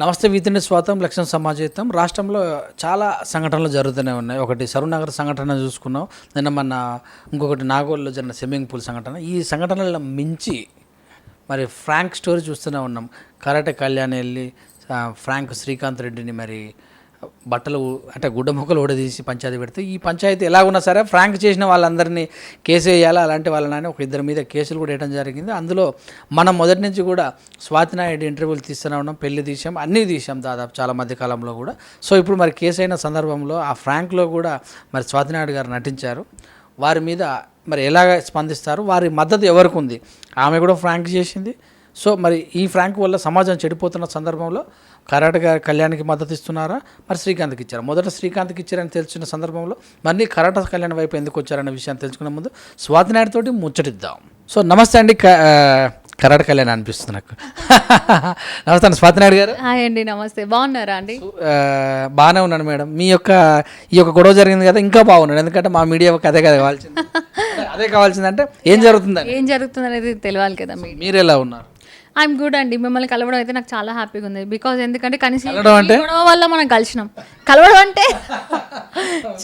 నమస్తే వీతిని స్వాతం లక్ష్యం సమాజేతం. రాష్ట్రంలో చాలా సంఘటనలు జరుగుతూనే ఉన్నాయి. ఒకటి సరూనగర్ సంఘటన చూసుకున్నాం, నిన్న మన ఇంకొకటి నాగోల్లో జరిగిన స్విమ్మింగ్ పూల్ సంఘటన. ఈ సంఘటనలను మించి మరి ఫ్రాంక్ స్టోరీ చూస్తూనే ఉన్నాం. కరాటే కళ్యాణ్ వెళ్ళి ఫ్రాంక్ శ్రీకాంత్ రెడ్డిని మరి బట్టలు అంటే గుడ్డ మొక్కలు ఓడదీసి పంచాయతీ పెడితే, ఈ పంచాయతీ ఎలా ఉన్నా సరే ఫ్రాంక్ చేసిన వాళ్ళందరినీ కేసు వేయాలా, అలాంటి వాళ్ళని ఒక ఇద్దరి మీద కేసులు కూడా వేయడం జరిగింది. అందులో మనం మొదటి నుంచి కూడా స్వాతి నాయుడు ఇంటర్వ్యూలు తీస్తూనే ఉన్నాం, పెళ్లి తీసాం, అన్నీ తీసాం దాదాపు చాలా మధ్య కాలంలో కూడా. సో ఇప్పుడు మరి కేసు అయిన సందర్భంలో ఆ ఫ్రాంక్లో కూడా మరి స్వాతి నాయుడు గారు నటించారు. వారి మీద మరి ఎలాగ స్పందిస్తారు, వారి మద్దతు ఎవరికి ఉంది, ఆమె కూడా ఫ్రాంక్ చేసింది. సో మరి ఈ ఫ్రాంక్ వల్ల సమాజం చెడిపోతున్న సందర్భంలో కరాటే కళ్యాణ్కి మద్దతు ఇస్తున్నారా, మరి శ్రీకాంత్కి ఇచ్చారా? మొదట శ్రీకాంత్కి ఇచ్చారని తెలిసిన సందర్భంలో మళ్ళీ కరాటే కళ్యాణ్ వైపు ఎందుకు వచ్చారనే విషయాన్ని తెలుసుకునే ముందు స్వాతి నాయుడు తోటి ముచ్చటిద్దాం. సో నమస్తే అండి, కరాటే కళ్యాణ్ అనిపిస్తుంది నాకు. నమస్తే అండి స్వాతి నాయుడు గారు. హాయ్ అండి, నమస్తే. బాగున్నారా అండి? బాగానే ఉన్నాను మేడం. ఈ యొక్క గొడవ జరిగింది కదా, ఇంకా బాగున్నాడు. ఎందుకంటే మా మీడియాకి అదే కదా కావాల్సింది. అదే కావాల్సిందంటే ఏం జరుగుతుంది అనేది తెలియాలి కదా. మీరు ఎలా ఉన్నారు? ఐఎమ్ గుడ్ అండి. మిమ్మల్ని కలవడం అయితే నాకు చాలా హ్యాపీగా ఉంది. బికాజ్ ఎందుకంటే కనీసం అంటే గొడవ వల్ల మనం కలిసినాం. కలవడం అంటే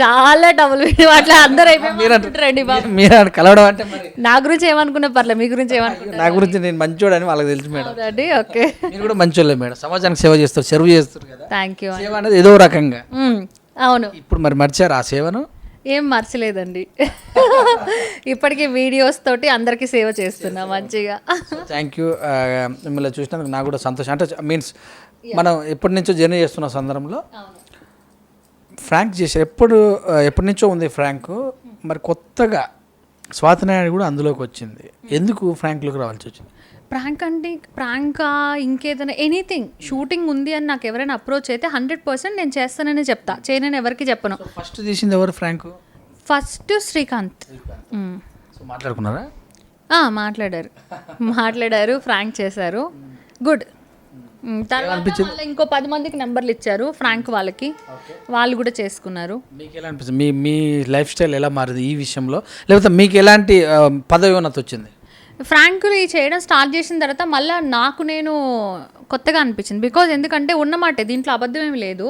చాలా డబుల్ అట్లా అందరూ అయిపోయింది. మీరు కలవడం అంటే నా గురించి ఏమనుకున్నా పర్లేదు, మీ గురించి ఏమనుకున్నా. నా గురించి నేను మంచోడని వాళ్ళకి తెలుసు మేడం. అండి, ఓకే. మీరు కూడా మంచోళ్ళే మేడం, సమాజానికి సేవ చేస్తారు, సర్వ్ చేస్తారు కదా. Thank you. సేవ అనేది ఏదో రకంగా. అవును. ఇప్పుడు మరి మర్చారు ఆ సేవను? ఏం మర్చలేదండి. ఇప్పటికీ వీడియోస్ తోటి అందరికీ సేవ చేస్తున్నా మంచిగా. Thank you. మిమ్మల్ని చూసినందుకు నాకు కూడా సంతోషం. అంటే మీన్స్ మనం ఎప్పటి నుంచో జర్నీ చేస్తున్న సందర్భంలో ఫ్రాంక్ చేశారు. ఎప్పటి నుంచో ఉంది ఫ్రాంక్. మరి కొత్తగా స్వాతి నాయుడు కూడా అందులోకి వచ్చింది. ఎందుకు ఫ్రాంక్లోకి రావాల్సి వచ్చింది? ప్రాంక్ అంటే ప్రాంకా ఇంకేదైనా ఎనీథింగ్ షూటింగ్ ఉంది అని నాకు ఎవరైనా అప్రోచ్ అయితే 100% నేను చేస్తానని చెప్తా, చేయనని ఎవరికి చెప్పను. ఫస్ట్ తీసింది ఎవరు ఫ్రాంక్? ఫస్ట్ శ్రీకాంత్. మాట్లాడుకున్నారా? మాట్లాడారు, ఫ్రాంక్ చేశారు. గుడ్. తర్వాత ఇంకో 10 మందికి నెంబర్లు ఇచ్చారు ఫ్రాంక్ వాళ్ళకి, వాళ్ళు కూడా చేసుకున్నారు. మీకు ఎలా అనిపిస్తుంది? మీ లైఫ్ స్టైల్ ఎలా మారింది ఈ విషయంలో, లేకపోతే మీకు ఎలాంటి పదవోన్నతి వచ్చింది? ఫ్రాంకులు చేయడం స్టార్ట్ చేసిన తర్వాత మళ్ళీ నాకు నేను కొత్తగా అనిపించింది. బికాజ్ ఎందుకంటే ఉన్నమాటే, దీంట్లో అబద్ధం ఏమి లేదు.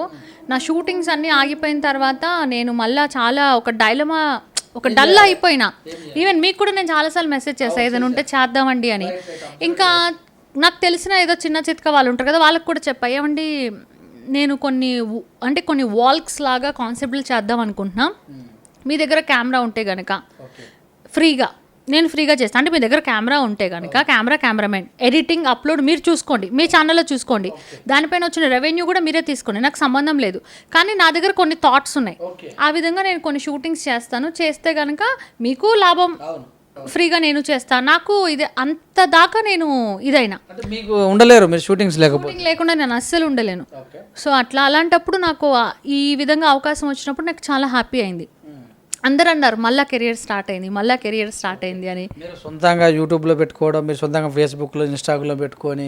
నా షూటింగ్స్ అన్నీ ఆగిపోయిన తర్వాత నేను మళ్ళీ చాలా ఒక డల్ అయిపోయినా. ఈవెన్ మీకు కూడా నేను చాలాసార్లు మెసేజ్ చేస్తాను ఏదైనా ఉంటే చేద్దామండి అని. ఇంకా నాకు తెలిసిన ఏదో చిన్న చిత్క వాళ్ళు ఉంటారు కదా, వాళ్ళకి కూడా చెప్పా, ఏమండి నేను కొన్ని వాల్క్స్ లాగా కాన్సెప్ట్లు చేద్దాం అనుకుంటున్నా, మీ దగ్గర కెమెరా ఉంటే కనుక నేను ఫ్రీగా చేస్తాను. అంటే మీ దగ్గర కెమెరా ఉంటే కనుక కెమెరామెన్, ఎడిటింగ్, అప్లోడ్ మీరు చూసుకోండి, మీ ఛానల్లో చూసుకోండి, దానిపైన వచ్చిన రెవెన్యూ కూడా మీరే తీసుకోండి, నాకు సంబంధం లేదు. కానీ నా దగ్గర కొన్ని థాట్స్ ఉన్నాయి, ఆ విధంగా నేను కొన్ని షూటింగ్స్ చేస్తే కనుక మీకు లాభం, ఫ్రీగా నేను చేస్తాను. నాకు ఇది అంత దాకా నేను ఇదైనా మీకు ఉండలేరు, మీరు షూటింగ్స్ లేకుండా నేను అస్సలు ఉండలేను. సో అలాంటప్పుడు నాకు ఈ విధంగా అవకాశం వచ్చినప్పుడు నాకు చాలా హ్యాపీ అయింది. అందరూ అన్నారు మళ్ళీ కెరియర్ స్టార్ట్ అయింది అని. మీరు సొంతంగా యూట్యూబ్లో పెట్టుకోవడం, మీరు సొంతంగా ఫేస్బుక్లో, ఇన్స్టాగ్రామ్లో పెట్టుకొని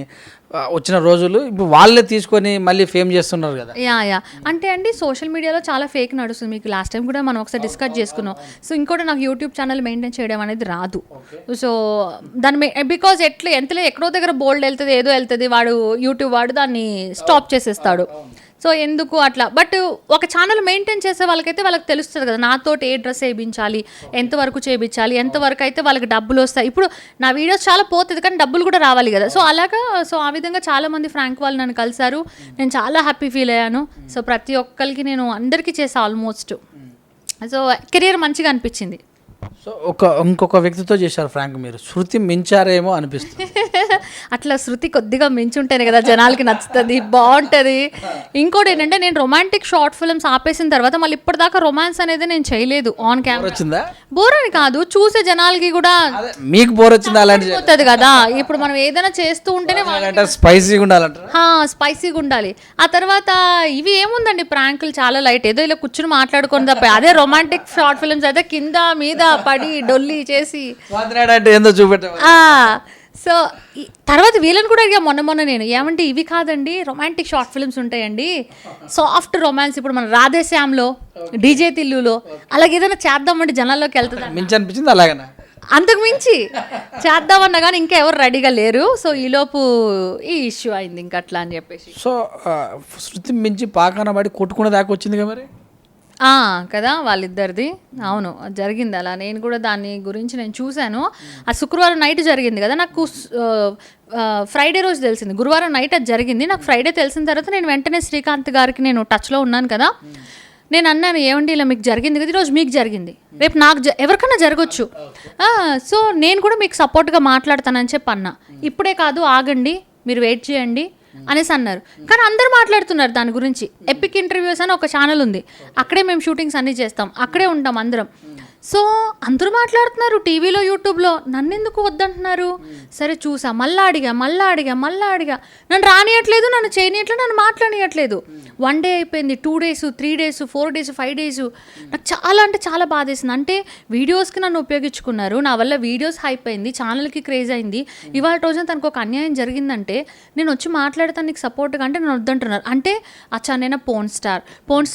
వచ్చిన రోజులు ఇప్పుడు వాళ్ళే తీసుకొని మళ్ళీ ఫేమ్ చేస్తున్నారు కదా. యా అంటే అండి సోషల్ మీడియాలో చాలా ఫేక్ నడుస్తుంది. మీకు లాస్ట్ టైం కూడా మనం ఒకసారి డిస్కస్ చేసుకున్నాం. సో ఇంకోటి నాకు యూట్యూబ్ ఛానల్ మెయింటైన్ చేయడం అనేది రాదు. సో దాన్ని బికాజ్ ఎక్కడో దగ్గర బోల్డ్ వెళ్తుంది, ఏదో వెళ్తుంది, వాడు యూట్యూబ్ వాడు దాన్ని స్టాప్ చేసేస్తాడు. సో ఎందుకు అట్లా. బట్ ఒక ఛానల్ మెయింటైన్ చేసే వాళ్ళకి తెలుస్తుంది కదా, నాతోటి ఏ డ్రెస్ వేయించాలి, ఎంతవరకు చేయించాలి, ఎంతవరకు అయితే వాళ్ళకి డబ్బులు వస్తాయి. ఇప్పుడు నా వీడియోస్ చాలా పోతుంది కానీ డబ్బులు కూడా రావాలి కదా. సో ఆ విధంగా చాలామంది ఫ్రాంక్ వాళ్ళు నన్ను కలిసారు, నేను చాలా హ్యాపీ ఫీల్ అయ్యాను. సో ప్రతి ఒక్కరికి నేను అందరికీ చేసా ఆల్మోస్ట్. సో కెరియర్ మంచిగా అనిపించింది. సో ఇంకొక వ్యక్తితో చేశారు ఫ్రాంక్, మీరు శృతి మించారేమో అనిపిస్తుంది. అట్లా శృతి కొద్దిగా మించుంటేనే కదా జనాలకి నచ్చుతుంది, బాగుంటుంది. ఇంకోటి ఏంటంటే నేను రొమాంటిక్ షార్ట్ ఫిల్మ్స్ ఆపేసిన తర్వాత మళ్ళీ ఇప్పటిదాకా రొమాన్స్ అనేది నేను చేయలేదు ఆన్ కెమెరా. వచ్చిందా? బోర్ అని కాదు, చూసే జనాలకి కూడా మీకు బోర్ వచ్చిందా? అలాంటి కదా. ఇప్పుడు మనం ఏదైనా చేస్తూ ఉంటేనే స్పైసీగా ఉండాలి. ఆ తర్వాత ఇవి ఏముందండి, ప్రాంకులు చాలా లైట్, ఏదో ఇలా కూర్చుని మాట్లాడుకొని తప్ప. అదే రొమాంటిక్ షార్ట్ ఫిల్మ్స్ అయితే కింద మీద పడి డొల్లి చేసి ఏందో చూపెట్ట. సో తర్వాత వీళ్ళని కూడా అడిగా మొన్న నేను, ఏమంటే ఇవి కాదండి రొమాంటిక్ షార్ట్ ఫిల్మ్స్ ఉంటాయండి, సాఫ్ట్ రొమాన్స్, ఇప్పుడు మన రాధేశ్యామ్లో, డీజే తిల్లులో అలాగే ఏదైనా చేద్దామంటే జనాల్లోకి వెళ్తుంది మించి అనిపించింది. అలాగనే అంతకు మించి చేద్దామన్నా కానీ ఇంకా ఎవరు రెడీగా లేరు. సో ఈలోపు ఈ ఇష్యూ అయింది ఇంకా అట్లా అని చెప్పేసి. సో శృతి మించి పాకాన పడి కొట్టుకునే దాకా వచ్చింది కదా మరి. కదా వాళ్ళిద్దరిది. అవును జరిగింది అలా. నేను కూడా దాని గురించి నేను చూశాను. ఆ శుక్రవారం నైట్ జరిగింది కదా, నాకు ఫ్రైడే రోజు తెలిసింది. గురువారం నైట్ అది జరిగింది, నాకు ఫ్రైడే తెలిసిన తర్వాత నేను వెంటనే శ్రీకాంత్ గారికి నేను టచ్లో ఉన్నాను కదా, నేను అన్నాను ఏమండి ఇలా మీకు జరిగింది కదా, ఈరోజు మీకు జరిగింది, రేపు నాకు ఎవరికైనా జరగచ్చు, సో నేను కూడా మీకు సపోర్ట్గా మాట్లాడతానని చెప్పి అన్నా. ఇప్పుడే కాదు ఆగండి, మీరు వెయిట్ చేయండి అనేసి అన్నారు. కానీ అందరూ మాట్లాడుతున్నారు దాని గురించి. ఎపిక్ ఇంటర్వ్యూస్ అని ఒక ఛానల్ ఉంది, అక్కడే మేము షూటింగ్స్ అన్నీ చేస్తాం, అక్కడే ఉంటాం అందరం. సో అందరూ మాట్లాడుతున్నారు టీవీలో యూట్యూబ్లో, నన్ను ఎందుకు వద్దంటున్నారు. సరే చూసా, మళ్ళా అడిగా నన్ను రానియట్లేదు, నన్ను చేయనియట్లేదు, నన్ను మాట్లాడియట్లేదు. 1 డే అయిపోయింది, 2 days 3 days 4 days 5 days. నాకు చాలా అంటే చాలా బాధేసింది. అంటే వీడియోస్కి నన్ను ఉపయోగించుకున్నారు, నా వల్ల వీడియోస్ హైప్ అయింది, ఛానల్కి క్రేజ్ అయింది. ఇవాళ రోజున తనకు ఒక అన్యాయం జరిగిందంటే నేను వచ్చి మాట్లాడతాను నీకు సపోర్ట్గా అంటే నన్ను వద్దంటున్నారు. అంటే అచ్చా నేను పోర్న్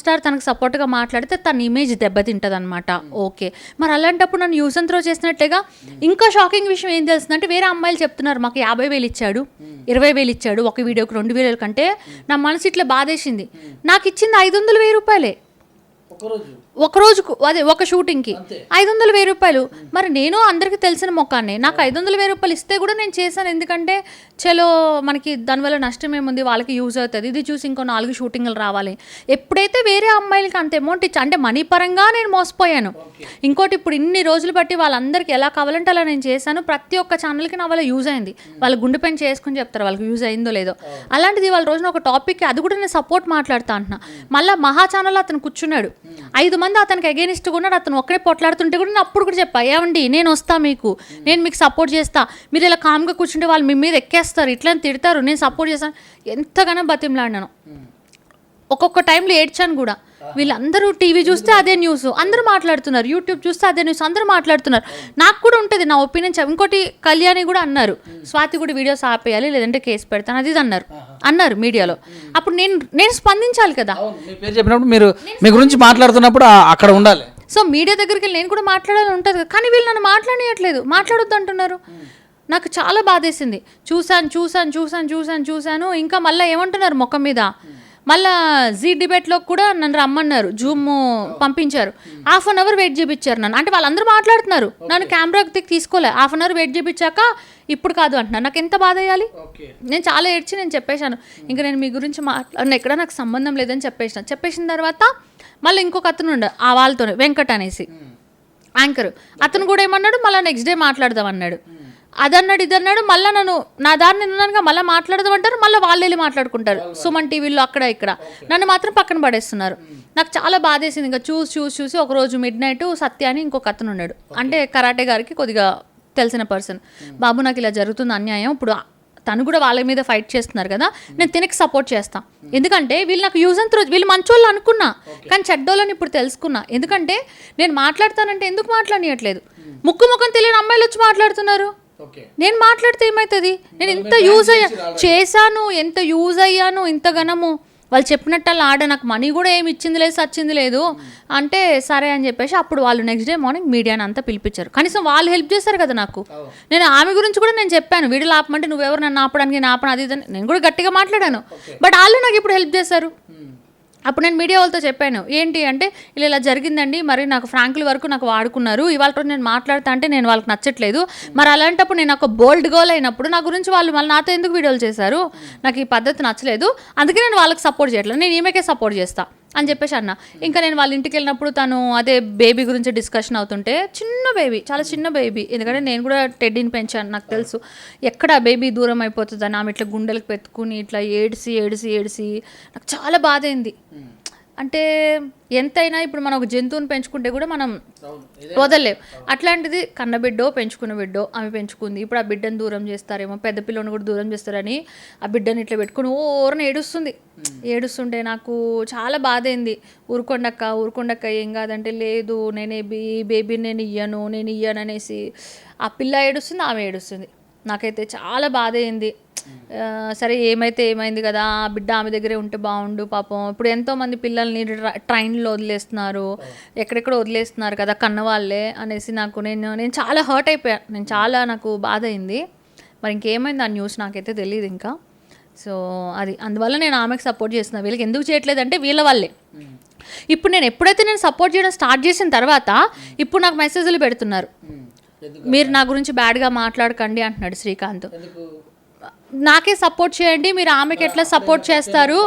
స్టార్ తనకు సపోర్ట్గా మాట్లాడితే తన ఇమేజ్ దెబ్బతింటుంది అనమాట. ఓకే, మరి అలాంటప్పుడు నన్ను యూస్ అండ్ త్రో చేసినట్లేగా. ఇంకా షాకింగ్ విషయం ఏం తెలుస్తుందంటే వేరే అమ్మాయిలు చెప్తున్నారు మాకు 50,000 ఇచ్చాడు, 20,000 ఇచ్చాడు, ఒక వీడియోకి 2,000 కంటే నా మనసు ఇట్లా బాధేసింది. నాకు ఇచ్చింది 500,000 రూపాయలే ఒక రోజుకు, అదే ఒక షూటింగ్కి 500,000 రూపాయలు. మరి నేను అందరికీ తెలిసిన మొక్కాన్ని, నాకు 500,000 రూపాయలు ఇస్తే కూడా నేను చేశాను. ఎందుకంటే చలో మనకి దానివల్ల నష్టం ఏముంది, వాళ్ళకి యూజ్ అవుతుంది, ఇది చూసి ఇంకో 4 షూటింగ్లు రావాలి. ఎప్పుడైతే వేరే అమ్మాయిలకి అంత అమౌంట్ ఇచ్చా అంటే మనీ పరంగా నేను మోసపోయాను. ఇంకోటి ఇప్పుడు ఇన్ని రోజులు బట్టి వాళ్ళందరికీ ఎలా కావాలంటే అలా నేను చేశాను. ప్రతి ఒక్క ఛానల్కి నా వల్ల యూజ్ అయింది. వాళ్ళు గుండె పైన చేసుకుని చెప్తారు వాళ్ళకి యూజ్ అయిందో లేదో. అలాంటిది వాళ్ళ రోజున ఒక టాపిక్కి అది కూడా నేను సపోర్ట్ మాట్లాడుతా అంటున్నా. మళ్ళీ మహా ఛానల్ అతను కూర్చున్నాడు, 5 మంది అతనికి అగేనిస్ట్గా ఉన్నాడు, అతను ఒక్కడే పొట్లాడుతుంటే కూడా నేను అప్పుడు కూడా చెప్పా, ఏమండి నేను వస్తా, నేను మీకు సపోర్ట్ చేస్తా, మీరు ఇలా కామ్గా కూర్చుంటే వాళ్ళు మీ మీద ఎక్కేస్తారు, ఇట్లా తిడతారు, నేను సపోర్ట్ చేస్తాను. ఎంతగానో బతిమలాడినాను, ఒక్కొక్క టైంలో ఏడ్చాను కూడా. వీళ్ళందరూ టీవీ చూస్తే అదే న్యూస్, అందరూ మాట్లాడుతున్నారు, యూట్యూబ్ చూస్తే అదే న్యూస్, అందరూ మాట్లాడుతున్నారు. నాకు కూడా ఉంటుంది నా ఒపీనియన్. ఇంకోటి కళ్యాణి కూడా అన్నారు, స్వాతి కూడా వీడియోస్ ఆపేయాలి లేదంటే కేసు పెడతాను అది అన్నారు మీడియాలో. అప్పుడు నేను స్పందించాలి కదా, చెప్పినప్పుడు మీరు మీ గురించి మాట్లాడుతున్నప్పుడు అక్కడ ఉండాలి. సో మీడియా దగ్గరికి వెళ్ళి నేను కూడా మాట్లాడాలని ఉంటుంది కదా, కానీ వీళ్ళు నన్ను మాట్లాడట్లేదు, మాట్లాడొద్దు అంటున్నారు. నాకు చాలా బాధేసింది. చూశాను. ఇంకా మళ్ళీ ఏమంటున్నారు మొఖం మీద, మళ్ళా జీ డిబేట్లో కూడా నన్ను రమ్మన్నారు, జూమ్ పంపించారు, 1/2 hour వెయిట్ చేయించారు నన్ను. అంటే వాళ్ళందరూ మాట్లాడుతున్నారు, నన్ను కెమెరాకి తీసుకోలే, 1/2 hour వెయిట్ చేయించాక ఇప్పుడు కాదు అంటున్నారు. నాకు ఎంత బాధ అయ్యాలి. నేను చాలా ఏడ్చి నేను చెప్పేశాను, ఇంకా నేను మీ గురించి మాట్లాడిన ఎక్కడ నాకు సంబంధం లేదని చెప్పేసిన తర్వాత మళ్ళీ ఇంకొక అతను ఉండే ఆ వాళ్ళతో వెంకట్ అనేసి యాంకర్, అతను కూడా ఏమన్నాడు, మళ్ళీ నెక్స్ట్ డే మాట్లాడదాం అన్నాడు. అదన్నాడు ఇదన్నాడు, మళ్ళీ నా దాన్ని ఉన్నానుగా మళ్ళీ మాట్లాడదామంటారు, మళ్ళీ వాళ్ళు వెళ్ళి మాట్లాడుకుంటారు సుమన్ టీవీలో అక్కడ ఇక్కడ, నన్ను మాత్రం పక్కన పడేస్తున్నారు. నాకు చాలా బాధేసింది. ఇంకా చూసి ఒకరోజు మిడ్నైట్ సత్య అని ఇంకొక అతను ఉన్నాడు, అంటే కరాటే గారికి కొద్దిగా తెలిసిన పర్సన్, బాబు నాకు ఇలా జరుగుతుంది అన్యాయం, ఇప్పుడు తను కూడా వాళ్ళ మీద ఫైట్ చేస్తున్నారు కదా, నేను తినకి సపోర్ట్ చేస్తాను. ఎందుకంటే వీళ్ళు నాకు యూజ్ అండ్ త్రో, వీళ్ళు మంచోళ్ళు అనుకున్నా కానీ చెడ్డోళ్ళని ఇప్పుడు తెలుసుకున్నా. ఎందుకంటే నేను మాట్లాడతానంటే ఎందుకు మాట్లాడనియట్లేదు, ముఖం తెలియని అమ్మాయిలు వచ్చి మాట్లాడుతున్నారు. నేను మాట్లాడితే ఏమవుతుంది, నేను ఎంత యూజ్ అయ్యాను ఇంతగానము. వాళ్ళు చెప్పినట్టు అలా నాకు మనీ కూడా ఏమి ఇచ్చింది లేదు సచ్చింది లేదు అంటే సరే అని చెప్పేసి అప్పుడు వాళ్ళు నెక్స్ట్ డే మార్నింగ్ మీడియాని అంతా పిలిపించారు. కనీసం వాళ్ళు హెల్ప్ చేస్తారు కదా నాకు. నేను ఆమె గురించి కూడా నేను చెప్పాను, వీడియోలు ఆపమంటే నువ్వెవరు నన్ను ఆపడానికి, నేను ఆపను అది నేను కూడా గట్టిగా మాట్లాడాను. బట్ వాళ్ళు నాకు ఇప్పుడు హెల్ప్ చేశారు. అప్పుడు నేను మీడియా వాళ్ళతో చెప్పాను, ఏంటి అంటే ఇలా జరిగిందండి, మరి నాకు ఫ్రాంకుల వరకు నాకు వాడుకున్నారు, ఇవాళ రోజు నేను మాట్లాడతా అంటే నేను వాళ్ళకి నచ్చట్లేదు, మరి అలాంటప్పుడు నేను ఒక బోల్డ్ గర్ల్ అయినప్పుడు నా గురించి వాళ్ళు మళ్ళీ నాతో ఎందుకు వీడియోలు చేశారు, నాకు ఈ పద్ధతి నచ్చలేదు, అందుకే నేను వాళ్ళకి సపోర్ట్ చేయట్లేదు, నేను ఈమెకే సపోర్ట్ చేస్తా అని చెప్పేసి అన్న. ఇంకా నేను వాళ్ళ ఇంటికి వెళ్ళినప్పుడు తను అదే బేబీ గురించి డిస్కషన్ అవుతుంటే, చిన్న బేబీ, చాలా చిన్న బేబీ, ఎందుకంటే నేను కూడా టెడ్డీని పెంచాను, నాకు తెలుసు ఎక్కడ బేబీ దూరం అయిపోతుందని, ఆమె ఇట్లా గుండెలకు పెట్టుకుని ఇట్లా ఏడిసి నాకు చాలా బాధ అయింది. అంటే ఎంతైనా ఇప్పుడు మనం ఒక జంతువుని పెంచుకుంటే కూడా మనం వదలలేం, అట్లాంటిది కన్నబిడ్డో పెంచుకున్న బిడ్డో ఆమె పెంచుకుంది, ఇప్పుడు ఆ బిడ్డను దూరం చేస్తారేమో, పెద్ద పిల్లని కూడా దూరం చేస్తారని ఆ బిడ్డని ఇట్లా పెట్టుకుని ఓరని ఏడుస్తుంటే నాకు చాలా బాధ అయింది. ఊరుకొండక్క ఏం కాదంటే, లేదు నేనే బేబీని నేను ఇయ్యను అనేసి ఆ పిల్ల ఏడుస్తుంది, ఆమె ఏడుస్తుంది. నాకైతే చాలా బాధ అయింది. సరే ఏమైతే ఏమైంది కదా, బిడ్డ ఆమె దగ్గరే ఉంటే బాగుండు పాపం. ఇప్పుడు ఎంతోమంది పిల్లల్ని ట్రైన్లో వదిలేస్తున్నారు, ఎక్కడెక్కడ వదిలేస్తున్నారు కదా కన్నవాళ్ళే అనేసి నేను చాలా హర్ట్ అయిపోయాను. నాకు బాధ అయింది. మరి ఇంకేమైంది ఆ న్యూస్ నాకైతే తెలియదు ఇంకా. సో అది అందువల్ల నేను ఆమెకు సపోర్ట్ చేస్తున్నాను. వీళ్ళకి ఎందుకు చేయట్లేదంటే వీళ్ళ వాళ్ళే. ఇప్పుడు నేను ఎప్పుడైతే నేను సపోర్ట్ చేయడం స్టార్ట్ చేసిన తర్వాత ఇప్పుడు నాకు మెసేజ్లు పెడుతున్నారు, మీరు నా గురించి బ్యాడ్గా మాట్లాడకండి అంటున్నాడు శ్రీకాంత్. నాకే సపోర్ట్ చేయండి, మీరు ఆమెకి ఎట్లా సపోర్ట్ చేస్తారు?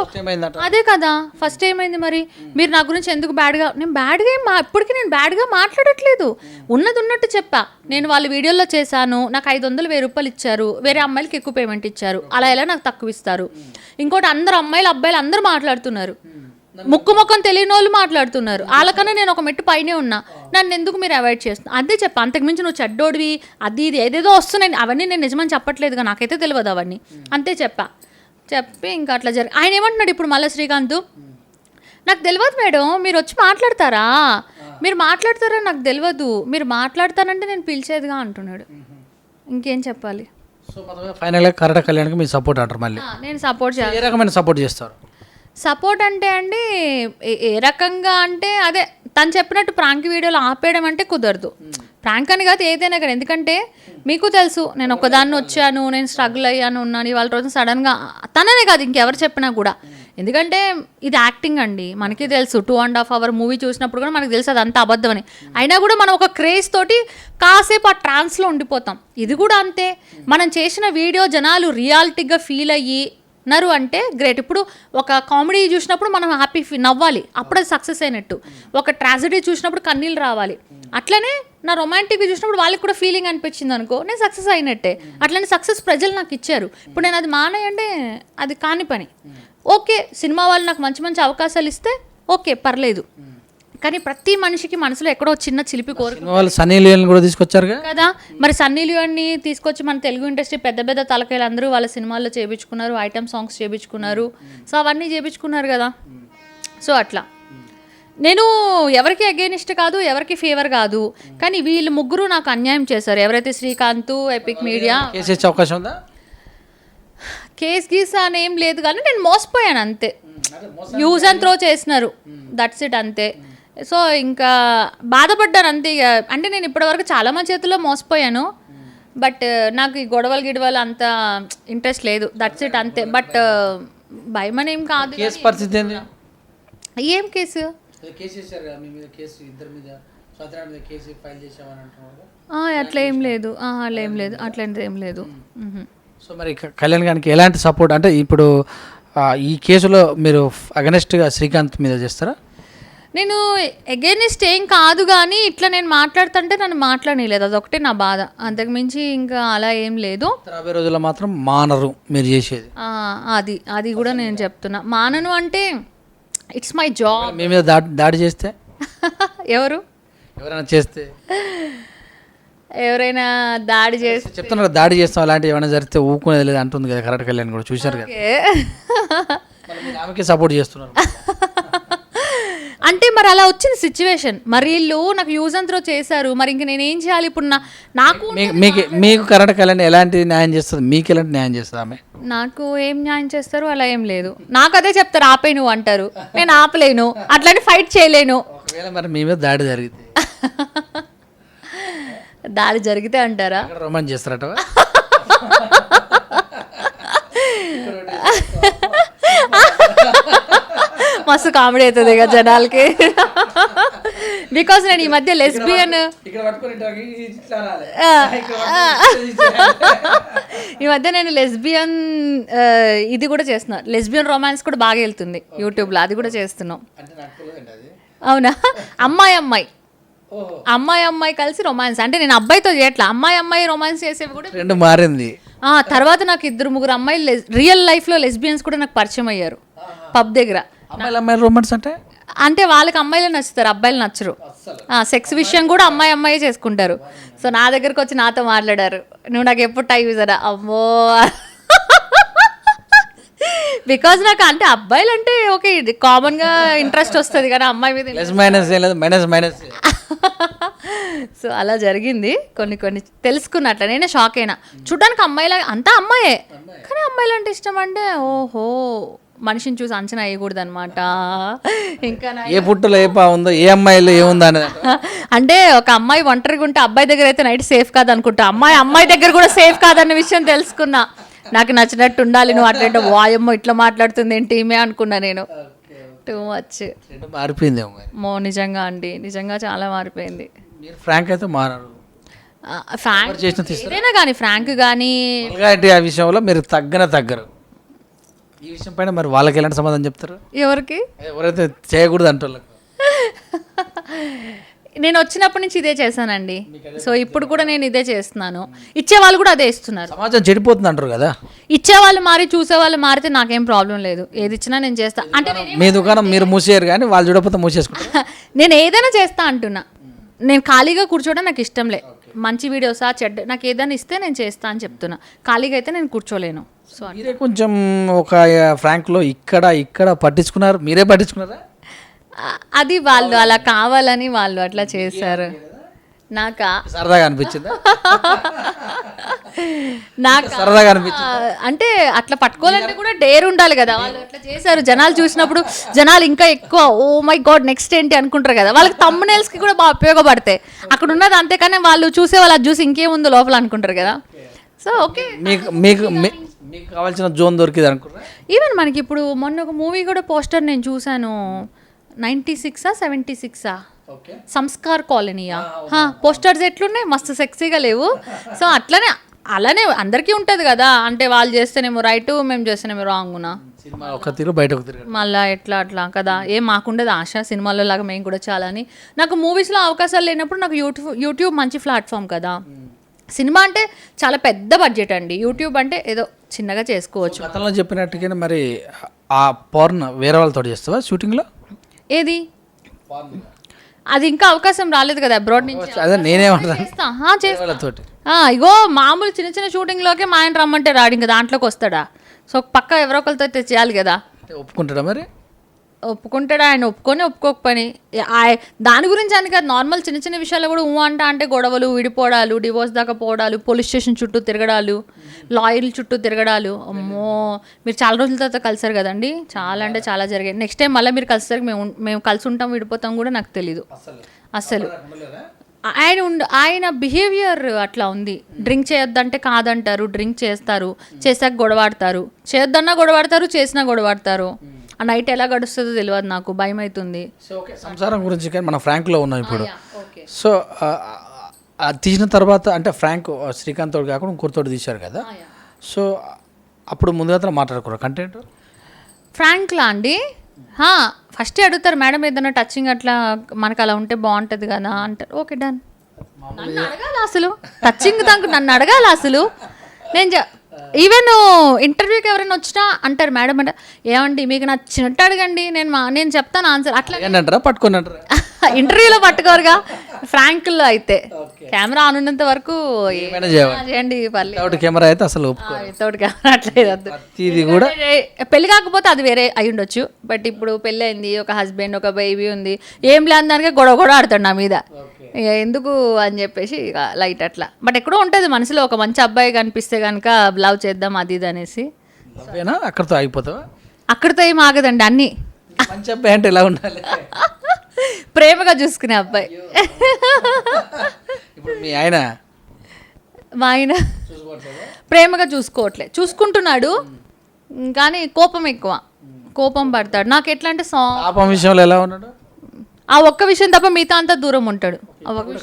అదే కదా ఫస్ట్ ఏమైంది మరి, మీరు నా గురించి ఎందుకు బ్యాడ్గా? నేను బ్యాడ్గా ఇప్పటికీ నేను బ్యాడ్గా మాట్లాడట్లేదు, ఉన్నది ఉన్నట్టు చెప్పా. నేను వాళ్ళ వీడియోలో చేశాను, నాకు 500 1000 ఇచ్చారు, వేరే అమ్మాయిలకి ఎక్కువ పేమెంట్ ఇచ్చారు, అలా ఎలా నాకు తక్కువ ఇస్తారు? ఇంకోటి అందరు అమ్మాయిలు అబ్బాయిలు అందరూ మాట్లాడుతున్నారు, ముఖం తెలియని వాళ్ళు మాట్లాడుతున్నారు, వాళ్ళకన్నా నేను ఒక మెట్టు పైనే ఉన్నా, నన్ను ఎందుకు మీరు అవాయిడ్ చేస్తున్నారు? అదే చెప్పా, అంతకుమించి నువ్వు చెడ్డోడివి అది ఇది ఏదేదో వస్తున్నాయి, అవన్నీ నేను నిజమని చెప్పట్లేదుగా, నాకైతే తెలియదు అవన్నీ, అంతే చెప్పి ఇంకా అట్లా ఆయన ఏమంటున్నాడు ఇప్పుడు మళ్ళీ శ్రీకాంత్, నాకు తెలియదు మేడం, మీరు వచ్చి మాట్లాడతారా, మీరు మాట్లాడతారా నాకు తెలియదు, మీరు మాట్లాడతానంటే నేను పిలిచేదిగా అంటున్నాడు. ఇంకేం చెప్పాలి? సో ఫైనల్గా కరెక్ట్ కళ్యాణ్కి మీరు సపోర్ట్ అంటారు. మళ్ళీ నేను సపోర్ట్ చేయాలి. ఏ రకమైన సపోర్ట్ చేస్తారు? సపోర్ట్ అంటే అండి ఏ రకంగా అంటే అదే తను చెప్పినట్టు ప్రాంక్ వీడియోలు ఆపేయడం అంటే కుదరదు. ప్రాంక్ అని కాదు ఏదైనా కానీ, ఎందుకంటే మీకు తెలుసు నేను ఒకదాన్ని వచ్చాను, నేను స్ట్రగుల్ అయ్యాను ఉన్నాను, ఇవాళ రోజు సడన్గా తననే కాదు ఇంకెవరు చెప్పినా కూడా, ఎందుకంటే ఇది యాక్టింగ్ అండి, మనకి తెలుసు 2.5 hour మూవీ చూసినప్పుడు కూడా మనకు తెలుసు అది అంతా అబద్ధం అని. అయినా కూడా మనం ఒక క్రేజ్ తోటి కాసేపు ఆ ట్రాన్స్లో ఉండిపోతాం. ఇది కూడా అంతే, మనం చేసిన వీడియో జనాలు రియాలిటీగా ఫీల్ అయ్యి నరు అంటే గ్రేట్. ఇప్పుడు ఒక కామెడీ చూసినప్పుడు మనం హ్యాపీ నవ్వాలి, అప్పుడు అది సక్సెస్ అయినట్టు. ఒక ట్రాజడీ చూసినప్పుడు కన్నీళ్ళు రావాలి. అట్లనే నా రొమాంటిక్ చూసినప్పుడు వాళ్ళకి కూడా ఫీలింగ్ అనిపించింది అనుకో, నేను సక్సెస్ అయినట్టే. అట్లనే సక్సెస్ ప్రజలు నాకు ఇచ్చారు. ఇప్పుడు నేను అది మానేయంటే అది కాని పని. ఓకే, సినిమా వాళ్ళు నాకు మంచి మంచి అవకాశాలు ఇస్తే ఓకే పర్లేదు, కానీ ప్రతి మనిషికి మనసులో ఎక్కడో చిన్న చిలిపి కోరిక. సన్నీ లియోన్ కూడా తీసుకొచ్చారు కదా, మరి సన్నీ లియోన్ని తీసుకొచ్చి మన తెలుగు ఇండస్ట్రీ పెద్ద తలకాయలు అందరూ వాళ్ళ సినిమాల్లో చేయించుకున్నారు, ఐటమ్ సాంగ్స్ చేయించుకున్నారు, సో అవన్నీ చేయించుకున్నారు కదా. సో అట్లా నేను ఎవరికి అగెయినిస్ట్ కాదు, ఎవరికి ఫేవర్ కాదు, కానీ వీళ్ళు ముగ్గురు నాకు అన్యాయం చేశారు. ఎవరైతే శ్రీకాంత్, ఎపిక్ మీడియా. అవకాశం ఉందా? కేస్ గీస్ అని ఏం లేదు, కానీ నేను మోసపోయాను అంతే. యూజ్ అండ్ త్రో చేసినారు, దట్స్ ఇట్ అంతే. సో ఇంకా బాధపడ్డాను అంతే. అంటే నేను ఇప్పటివరకు చాలా మంది చేతుల్లో మోసపోయాను, బట్ నాకు ఈ గొడవలు అంత ఇంట్రెస్ట్ లేదు, దట్స్ ఇట్ అంతే. బట్ భయం అని ఏం కాదు. ఏం కేసు? అట్లా ఏం లేదు, అట్లాంటిది ఏం లేదు. సో మరి కళ్యాణ్ గారికి ఎలాంటి సపోర్ట్ అంటే ఇప్పుడు ఈ కేసులో మీరు అగనెస్ట్గా శ్రీకాంత్ మీద చేస్తారా? నేను అగైనెస్ట్ ఏం కాదు, కానీ ఇట్లా నేను మాట్లాడుతుంటే నన్ను మాట్లాడలేదు, అదొకటే నా బాధ, అంతకుమించి ఇంకా అలా ఏం లేదు. రాబోయే రోజుల్లో మాత్రం మానరు మీరు చేసేది. అది కూడా నేను చెప్తున్నా, మానను అంటే ఇట్స్ మై జాబ్. మీ మీద దాడి చేస్తే ఎవరైనా చేస్తే ఎవరైనా దాడి చేస్తే చెప్తున్నారు, దాడి చేస్తాం అలాంటివి ఏమైనా జరిగితే ఊకునేది లేదు అంటుంది కదా కరెక్ట్ కళ్యాణ్ కూడా చూశారు కదా, ఆమెకి సపోర్ట్ చేస్తున్నారు. అంటే మరి అలా వచ్చింది సిచ్యువేషన్, మరి వీళ్ళు నాకు యూజ్ అండ్ త్రో చేశారు, మరి ఇంక నేనేం చేయాలి ఇప్పుడు? నాకు మీకు కరెక్ట్ కళ్యాణ్ ఎలాంటి న్యాయం చేస్తుంది, మీకు ఎలాంటి న్యాయం చేస్తుంది ఆమె? నాకు ఏం న్యాయం చేస్తారు అలా ఏం లేదు, నాకు అదే చెప్తారు ఆపే నువ్వు అంటారు, నేను ఆపలేను, అట్లాంటి ఫైట్ చేయలేను. మరి మీ మీద దాడి జరిగితే దాడి జరిగితే అంటారా రొమాన్స్ చేస్తారట? మస్తు కామెడీ అవుతుంది ఇక జనాలకి, బికాస్ నేను ఈ మధ్య లెస్బియన్ ఇది కూడా చేస్తున్నా, లెస్బియన్ రొమాన్స్ కూడా బాగా వెళ్తుంది యూట్యూబ్లో, అది కూడా చేస్తున్నాం. అవునా? అమ్మాయి కలిసి రొమాన్స్, అంటే నేను అబ్బాయితో చేయట్లా, అమ్మాయి రొమాన్స్ చేసేవి కూడా రెండు మారింది. తర్వాత నాకు 2-3 అమ్మాయిలు రియల్ లైఫ్లో లెస్బియన్స్ కూడా నాకు పరిచయం అయ్యారు పబ్ దగ్గర. అమ్మాయిలు రొమాన్స్ అంటే వాళ్ళకి అమ్మాయిలు నచ్చుతారు, అబ్బాయిలు నచ్చరు. సెక్స్ విషయం కూడా అమ్మాయి చేసుకుంటారు. సో నా దగ్గరకు వచ్చి నాతో మాట్లాడారు, నువ్వు నాకు ఎప్పుడు టైం ఇస్తారా? అమ్మో, బికాజ్ నాకు అంటే అబ్బాయిలు అంటే ఓకే కామన్గా ఇంట్రెస్ట్ వస్తుంది, కానీ అమ్మాయి మీద సో అలా జరిగింది. కొన్ని కొన్ని తెలుసుకున్నట్ల నేనే షాక్ అయినా. చూడడానికి అమ్మాయిలా అంతా అమ్మాయే, కానీ అమ్మాయిలు అంటే ఇష్టం అంటే ఓహో మనిషిని చూసి అంచనా వేయకూడదు అనమాట. ఇంకా ఏ పుట్టలో ఏ పా ఉందో ఏ అమ్మాయిలో ఏముందా అనేది. అంటే ఒక అమ్మాయి ఒంటరిగా ఉంటే అబ్బాయి దగ్గర అయితే నైట్ సేఫ్ కాదు అనుకుంటా, అమ్మాయి దగ్గర కూడా సేఫ్ కాదన్న విషయం తెలుసుకున్నా. నాకు నచ్చినట్టు ఉండాలి, నువ్వు అట్లా వాయమ్మో ఇట్లా మాట్లాడుతుంది ఏంటి ఈమె అనుకున్నా నేను. టూ మచ్ మారిపోయింది నిజంగా అండి, నిజంగా చాలా మారిపోయింది. మీరు ఫ్రాంక్ అయితే మారారు. ఫ్రాంక్ ఏదైనా కానీ ఫ్రాంక్ కానీ ఆ విషయంలో మీరు తగ్గరు. ఈ విషయం పైన మరి వాళ్ళకి ఎలాంటి సమాధానం చెప్తారు? ఎవరికి? ఎవరైతే చేయకూడదు అంటోళ్ళకి. నేను వచ్చినప్పటి నుంచి ఇదే చేశానండి. సో ఇప్పుడు కూడా నేను ఇదే చేస్తున్నాను. ఇచ్చేవాళ్ళు కూడా అదే ఇస్తున్నారు. సమాజం చెడిపోతుంది అంటారు కదా, ఇచ్చేవాళ్ళు మారి చూసేవాళ్ళు మారితే నాకేం ప్రాబ్లం లేదు, ఏది ఇచ్చినా నేను చేస్తా. అంటే మీ దుకాణం మీరు మూసేయరు కానీ వాళ్ళు చూడకపోతే మూసేసుకుంటారు. నేను ఏదైనా చేస్తా అంటున్నా. నేను ఖాళీగా కూర్చోవడం నాకు ఇష్టంలే. మంచి వీడియోసా చెడ్డ నాకు ఏదైనా ఇస్తే నేను చేస్తా అని చెప్తున్నా. ఖాళీగా అయితే నేను కూర్చోలేను. సో మీరే కొంచెం ఒక ఫ్రాంక్లో ఇక్కడ పట్టించుకున్నారు, మీరే పట్టించుకున్నారా? అది వాళ్ళు అలా కావాలని వాళ్ళు అట్లా చేశారు. నాకా సరదాగా అనిపించిందా? నాకు సరదాగా అనిపించింది. అంటే అట్లా పట్టుకోవాలంటే కూడా డేర్ ఉండాలి కదా. వాళ్ళు అట్లా చేశారు. జనాలు చూసినప్పుడు జనాలు ఇంకా ఎక్కువ ఓ మై గాడ్ నెక్స్ట్ ఏంటి అనుకుంటారు కదా. వాళ్ళకి థంబ్నెయిల్స్కి కూడా బాగా ఉపయోగపడతాయి. అక్కడ ఉన్నది అంతేకానే వాళ్ళు చూసే వాళ్ళు అది చూసి ఇంకేముందో లోపల అనుకుంటారు కదా. సో ఓకే, మీకు కావాల్సిన జోన్ దొరికింది అనుకుంటారా? ఈవెన్ మనకి ఇప్పుడు మొన్న ఒక మూవీ కూడా పోస్టర్ నేను చూశాను. 96 76 సంస్కార్ కాలనీయా, పోస్టర్స్ ఎట్లున్నాయి, మస్తు సెక్సీగా లేవు. సో అలానే అందరికీ ఉంటుంది కదా. అంటే వాళ్ళు చేస్తేనేమో రైట్, మేము చేస్తేనేమో రాంగునా. సినిమా ఒక తీరు బయట ఒక తీరు మళ్ళీ అట్లా కదా. మాకుండదు ఆశ సినిమాల్లో లాగా మేము కూడా చాలని. నాకు మూవీస్లో అవకాశాలు లేనప్పుడు నాకు యూట్యూబ్ మంచి ప్లాట్ఫామ్ కదా. సినిమా అంటే చాలా పెద్ద బడ్జెట్ అండి, యూట్యూబ్ అంటే ఏదో చిన్నగా చేసుకోవచ్చు. గతంలో చెప్పినట్టుగానే మరి ఆ పోర్న్ వేరే వాళ్ళతో చేస్తావా షూటింగ్లో? ఏది అది ఇంకా అవకాశం రాలేదు కదా అబ్రాడ్ నుంచి. అదే నేనేమంటాను, ఇగో మామూలు చిన్న చిన్న షూటింగ్లోకే మా ఆయన రమ్మంటే రాడు, ఇంకా దాంట్లోకి వస్తాడా? సో పక్క ఎవరో ఒకరితో చేయాలి కదా. ఒప్పుకుంటాడా మరి? ఒప్పుకుంటాడా ఆయన, ఒప్పుకోకపోని దాని గురించి అని కాదు, నార్మల్ చిన్న చిన్న విషయాలు కూడా అంటే గొడవలు, విడిపోవడాలు, డివోర్స్ దాకా పోవడాలు, పోలీస్ స్టేషన్ చుట్టూ తిరగడాలు, లాయర్ల చుట్టూ తిరగడాలు. అమ్మో, మీరు చాలా రోజుల తర్వాత కలిసారు కదండి, చాలా అంటే చాలా జరిగాయి. నెక్స్ట్ టైం మళ్ళీ మీరు కలిసారు, మేము కలిసి ఉంటాం విడిపోతాం కూడా నాకు తెలీదు అసలు. ఆయన బిహేవియర్ అట్లా ఉంది. డ్రింక్ చేయొద్దంటే కాదంటారు, డ్రింక్ చేస్తారు, చేసాక గొడవాడతారు, చేయొద్దన్నా గొడవాడతారు, చేసినా గొడవాడతారు. ఆ నైట్ ఎలా గడుస్తుందో తెలియదు, నాకు భయం అవుతుంది. సంసారం గురించి కానీ మనం ఫ్రాంక్లో ఉన్నాం ఇప్పుడు. సో తీసిన తర్వాత అంటే ఫ్రాంక్ శ్రీకాంత్ తోడు కాకుండా ఇంకొకరితోటి తీశారు కదా. సో అప్పుడు ముందుగా మాట్లాడుకోరు కంటెంట్ ఫ్రాంక్లా అండి. ఫస్ట్ అడుగుతారు, మేడం ఏదైనా టచింగ్ అట్లా మనకు అలా ఉంటే బాగుంటుంది కదా అంటారు. Okay done. నన్ను అడగాలి అసలు, టచింగ్ దానికి నన్ను అడగాలి అసలు. నేను ఈవెన్ ఇంటర్వ్యూకి ఎవరైనా వచ్చినా అంటారు మేడం అంటే, ఏమండి మీకు నచ్చినట్టు అడగండి, నేను చెప్తాను ఆన్సర్. అట్లా పట్టుకున్నట్టు ఇంటర్వ్యూలో పట్టుకోరుగా, ఫ్రాంక్లో అయితే కెమెరా ఆన్ ఉన్నంత వరకు చేయండి. కెమెరా అయితే అసలు కెమెరా అట్లేదు. ఇది కూడా పెళ్లి కాకపోతే అది వేరే అయి ఉండొచ్చు. బట్ ఇప్పుడు పెళ్ళి అయింది, ఒక హస్బెండ్, ఒక బేబీ ఉంది, ఏం లేని దానికే గొడవ ఆడుతాడు నా మీద, ఎందుకు అని చెప్పేసి లైట్ అట్లా. బట్ ఎక్కడో ఉంటుంది మనసులో, ఒక మంచి అబ్బాయి కనిపిస్తే కనుక లవ్ చేద్దాం అది ఇది అనేసి. అక్కడితో ఆగిపోతావా? అక్కడితో ఏం ఆగదండి, అన్నీ మంచి అబ్బాయి అంటే ఎలా ఉండాలి? ప్రేమగా చూసుకునే అబ్బాయి. ఇప్పుడు మీ ఆయన మా ఆయన ప్రేమగా చూసుకుంటున్నాడు, కానీ కోపం ఎక్కువ, కోపం పడతాడు. నాకు ఎట్లా అంటే పాపం విషయంలో ఎలా ఉన్నాడు? ఆ ఒక్క విషయం తప్ప మిగతా అంతా దూరం ఉంటాడు.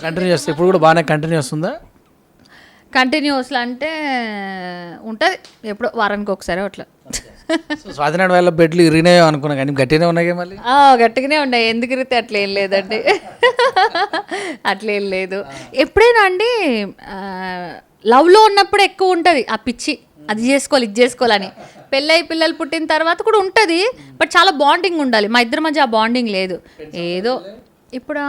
కంటిన్యూస్ ఇప్పుడు కూడా బాగానే కంటిన్యూ వస్తుందా? కంటిన్యూస్లో అంటే ఉంటుంది, ఎప్పుడో వారానికి ఒకసారి అట్లా. స్వాతినాడు వాళ్ళ బెడ్లు ఇరిగినాయో అనుకున్నా, కానీ గట్టిగానే ఉన్నాయి. మళ్ళీ గట్టిగానే ఉన్నాయి, ఎందుకు ఇరిగితే అట్లా ఏం లేదండి, అట్లా ఏం లేదు. ఎప్పుడైనా అండి లవ్లో ఉన్నప్పుడు ఎక్కువ ఉంటుంది ఆ పిచ్చి, అది చేసుకోవాలి ఇది చేసుకోవాలని. పెళ్ళై పిల్లలు పుట్టిన తర్వాత కూడా ఉంటుంది, బట్ చాలా బాండింగ్ ఉండాలి. మా ఇద్దరి మధ్య ఆ బాండింగ్ లేదు. ఏదో ఇప్పుడు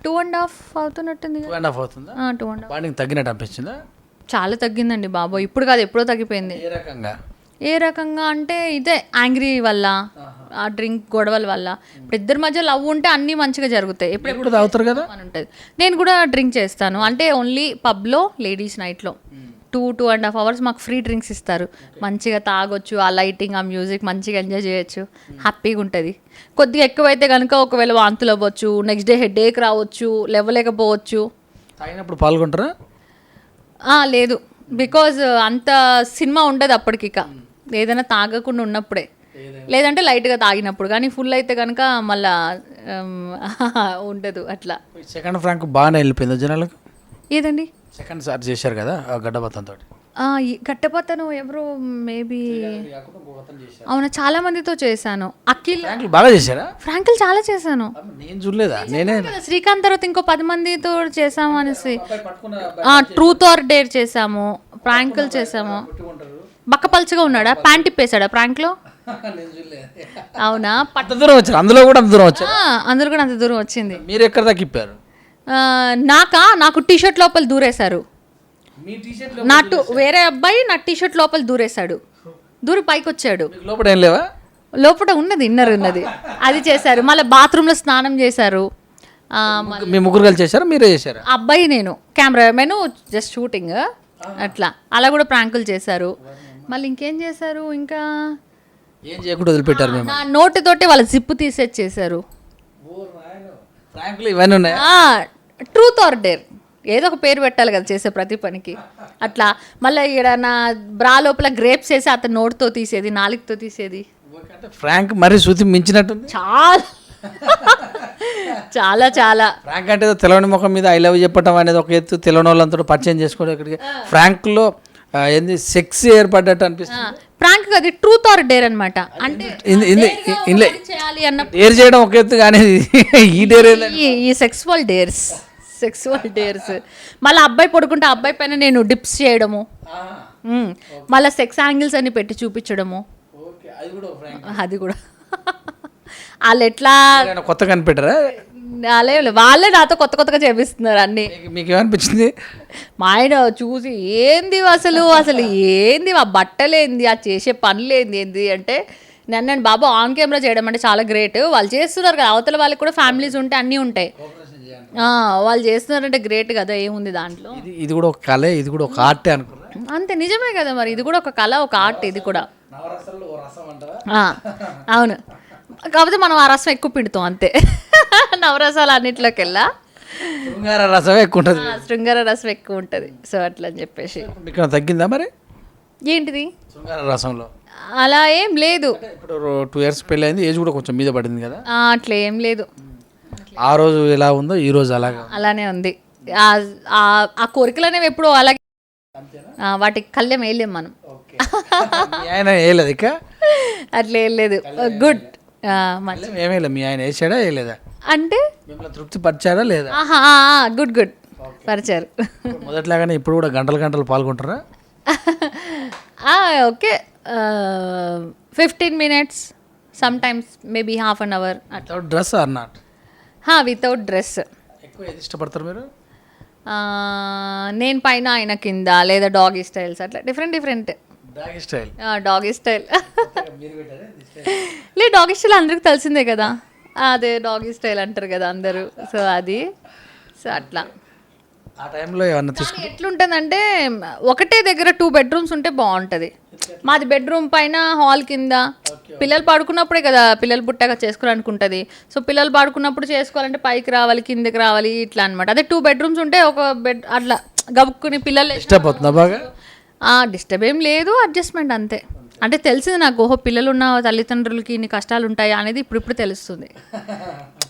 2.5 అవుతున్నట్టుంది. 2.5 అవుతుందా? 2.5 బాండింగ్ తగ్గినట్టు అనిపించిందా? చాలా తగ్గిందండి బాబు, ఇప్పుడు కాదు ఎప్పుడో తగ్గిపోయింది. ఏ రకంగా అంటే ఇదే యాంగ్రీ వల్ల, ఆ డ్రింక్ గొడవల వల్ల. ఇప్పుడు ఇద్దరి మధ్య లవ్ ఉంటే అన్నీ మంచిగా జరుగుతాయి. ఎప్పుడు తాగుతారు కదా అని ఉంటుంది. నేను కూడా డ్రింక్ చేస్తాను, అంటే ఓన్లీ పబ్లో లేడీస్ నైట్లో 2.5 hours మాకు ఫ్రీ డ్రింక్స్ ఇస్తారు. మంచిగా తాగొచ్చు, ఆ లైటింగ్, ఆ మ్యూజిక్ మంచిగా ఎంజాయ్ చేయొచ్చు, హ్యాపీగా ఉంటుంది. కొద్దిగా ఎక్కువైతే కనుక ఒకవేళ వాంతులు అవ్వచ్చు, నెక్స్ట్ డే హెడేక్ రావచ్చు, లేవలేకపోవచ్చు. తాగినప్పుడు పాల్గొంటారా? లేదు, బికాజ్ అంత సినిమా ఉండదు అప్పటికిక, ఏదైనా తాగకుండా ఉన్నప్పుడే, లేదంటే లైట్గా తాగినప్పుడు. కానీ ఫుల్ అయితే కనుక మళ్ళా ఉండదు అట్లా. సెకండ్ ఫ్రాంక్ బాగానే వెళ్ళిపోయింది జనాలకు. ఏదండి సెకండ్ సార్ చేశారు కదా గడ్డబత్తంతో. గట్టపతను ఎవరు మేబీ, అవునా, చాలా మందితో చేశాను. అఖిల్ బాగా చేశారా? ఫ్రాంకిల్ చాలా చేశాను. నేను చూడలేదా? నేనే శ్రీకాంత్ తర్వాత ఇంకో 10 మందితో చేసాము అనేసి. ట్రూత్ ఆర్ డేర్ చేసాము, ప్రాంకులు చేసాము. బక్కపల్చగా ఉన్నాడా, ప్యాంట్ ఇప్పేశాడా ప్రాంక్లో? అవునా, అంత దూరం వచ్చారు, అందులో కూడా అంత దూరం వచ్చారు. అందరు కూడా అంత దూరం వచ్చింది. మీరు ఎక్కడ దాకా ఇప్పారు? నాకు టీషర్ట్ లోపల దూరేశారు. వేరే అబ్బాయి నా టీషర్ట్ లోపల దూరేశాడు, దూరి పైకి వచ్చాడు. లోపల ఏం లేవా? లోపల ఉన్నది, ఇన్నర్ ఉన్నది, అది చేశారు. మళ్ళీ బాత్రూంలో స్నానం చేశారు. మీ ముగ్గురు కలిసి చేశారా, మీరే చేశారా? అబ్బాయి, నేను కెమెరామెన్, జస్ట్ షూటింగ్ అట్లా. అలా కూడా ప్రాంకులు చేశారు. మళ్ళీ ఇంకేం చేశారు, ఇంకా ఏం చేయకుండా వదిలిపెట్టారు మేము? నా నోటితోటి వాళ్ళ జిప్పు తీసేసి చేశారు. ఫ్రాంక్లు ఇవన్నీ ఉన్నాయా? ట్రూత్ ఆర్ డేర్, ఏదో ఒక పేరు పెట్టాలి కదా చేసే ప్రతి పనికి. అట్లా మళ్ళీ ఇక్కడ నా బ్రా లోపల గ్రేప్స్ వేసి అతను నోటితో తీసేది, నాలుగుతో తీసేది. ఫ్రాంక్ మరీ శృతి మించినట్టుంది. చాలా చాలా చాలా. ఫ్రాంక్ అంటే తెలవని ముఖం మీద ఐ లవ్ చెప్పటం అనేది ఒక ఎత్తు, తెలవని వాళ్ళంతా పరిచయం చేసుకోవడం. ఇక్కడికి ఫ్రాంక్లో ఏంది సెక్స్ ఏర్పడ్డట్టు అనిపిస్తుంది. ఫ్రాంక్ అది ట్రూత్ ఆర్ డేర్ అనమాట. అంటే చేయాలి అన్న డేర్ చేయడం ఒక ఎత్తు, కానీ ఈ డేర్ ఈ సెక్సువల్ డేర్స్ మళ్ళీ అబ్బాయి పడుకుంటే అబ్బాయి పైన నేను డిప్స్ చేయడము, మళ్ళీ సెక్స్ యాంగిల్స్ అని పెట్టి చూపించడము, అది కూడా. వాళ్ళు ఎట్లా కొత్తగా కనిపెట్టారా? వాళ్ళే నాతో కొత్తగా చేపిస్తున్నారు అన్ని. మీకు ఏమనిపించింది? మా ఆయన చూసి ఏంది అసలు ఏంది ఆ బట్టలేంది, ఆ చేసే పనులేంది ఏంది అంటే, నేను బాబా ఆన్ కెమెరా చేయడం అంటే చాలా గ్రేట్. వాళ్ళు చేస్తున్నారు కదా, అవతల వాళ్ళకి కూడా ఫ్యామిలీస్ ఉంటాయి, అన్నీ ఉంటాయి. వాళ్ళు చేస్తున్నారంటే గ్రేట్ కదా, ఏముంది దాంట్లో. ఇది కూడా ఒక కళ, ఇది కూడా ఒక ఆర్టే అనుకున్నా. అంతే, నిజమే కదా మరి. ఇది కూడా ఒక కళ, ఒక ఆర్ట్, ఇది కూడా. అవును, కాకపోతే మనం ఆ రసం ఎక్కువ పిండుతాం అంతే. నవరసాలు అన్నింటిలోకి వెళ్ళా శృంగార రసం ఎక్కువ ఉంటుంది, శృంగార రసం ఎక్కువ ఉంటుంది. సో అట్లా అని చెప్పేసి. ఇక్కడ తగ్గిందా మరి ఏంటిది శృంగార రసంలో? అలా ఏం లేదు. ఇప్పుడు 2 years పెళ్ళి అయింది, ఏజ్ కూడా కొంచెం మీద పడింది కదా. అట్లా ఏం లేదు. ఆ రోజు ఎలా ఉందో ఈ రోజు అలానే ఉంది. ఆ కోరికలు అనేవి ఎప్పుడు అలాగే, వాటికి కళ్ళెం వేయలేం మనం. ఆయన వేయలేదు ఇక, అట్లా ఏం లేదు. గుడ్. ఏమేలే, మీ ఆయన వేసాడా వేయలేదా అంటే మిమ్మల్ని తృప్తి పరిచారా లేదా? గుడ్ పరిచారు. మొదట్లాగానే ఇప్పుడు కూడా గంటలు పాల్గొంటారా? Okay, 15 minutes, sometimes maybe half an hour. Without dress or not? Without dress. ఎక్కువ ఏది ఇష్టపడతారు మీరు? నేను పైన, ఆయన కింద, లేదా డాగీ స్టైల్స్, అట్లా different. Doggy style? Doggy style లేదు, డాగీ స్టైల్ అందరికి తెలిసిందే కదా, అదే డాగీ స్టైల్ అంటారు కదా అందరూ. సో అది, సో అట్లా. ఆ టైంలో ఏమన్నా ఎట్లుంటుందంటే, ఒకటే దగ్గర 2 bedrooms ఉంటే బాగుంటుంది. మాది బెడ్రూమ్ పైన, హాల్ కింద. పిల్లలు పడుకున్నప్పుడే కదా, పిల్లలు పుట్టాక చేసుకోవాలనుకు ఉంటుంది. సో పిల్లలు పడుకున్నప్పుడు చేసుకోవాలంటే పైకి రావాలి, కిందకి రావాలి, ఇట్లా అనమాట. అదే 2 bedrooms ఉంటే ఒక బెడ్ అట్లా గబుక్కుని పిల్లలు డిస్టర్బ్ అవుతుందా బాగా? డిస్టర్బ్ ఏం లేదు, అడ్జస్ట్మెంట్ అంతే. అంటే తెలిసింది నాకు, ఓహో పిల్లలు ఉన్న తల్లిదండ్రులకి ఇన్ని కష్టాలు ఉంటాయా అనేది ఇప్పుడు తెలుస్తుంది.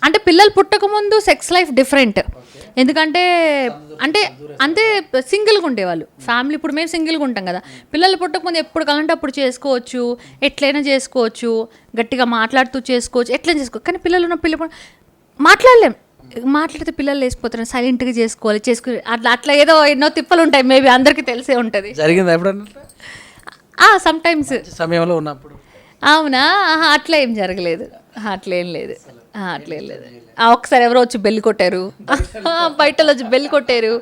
అంటే పిల్లలు పుట్టకముందు సెక్స్ లైఫ్ డిఫరెంట్. ఎందుకంటే అంతే సింగిల్గా ఉండేవాళ్ళు ఫ్యామిలీ. ఇప్పుడు మేము సింగిల్గా ఉంటాం కదా. పిల్లలు పుట్టకముందు ఎప్పుడు కావాలంటే అప్పుడు చేసుకోవచ్చు, ఎట్లయినా చేసుకోవచ్చు, గట్టిగా మాట్లాడుతూ చేసుకోవచ్చు, ఎట్లయినా చేసుకోవచ్చు. కానీ పిల్లలు ఉన్న మాట్లాడితే పిల్లలు లేచిపోతారు, సైలెంట్గా చేసుకోవాలి, అట్లా ఏదో ఎన్నో తిప్పలు ఉంటాయి. మేబీ అందరికీ తెలిసే ఉంటుంది. జరిగింది ఎప్పుడన్నా సమ్టైమ్స్ సమయంలో ఉన్నప్పుడు? అవునా, అట్లా ఏం జరగలేదు, అట్లేం లేదు. ఒకసారి ఎవరో వచ్చి బెల్లి కొట్టారు, బయటలో వచ్చి బెల్లి కొట్టారు.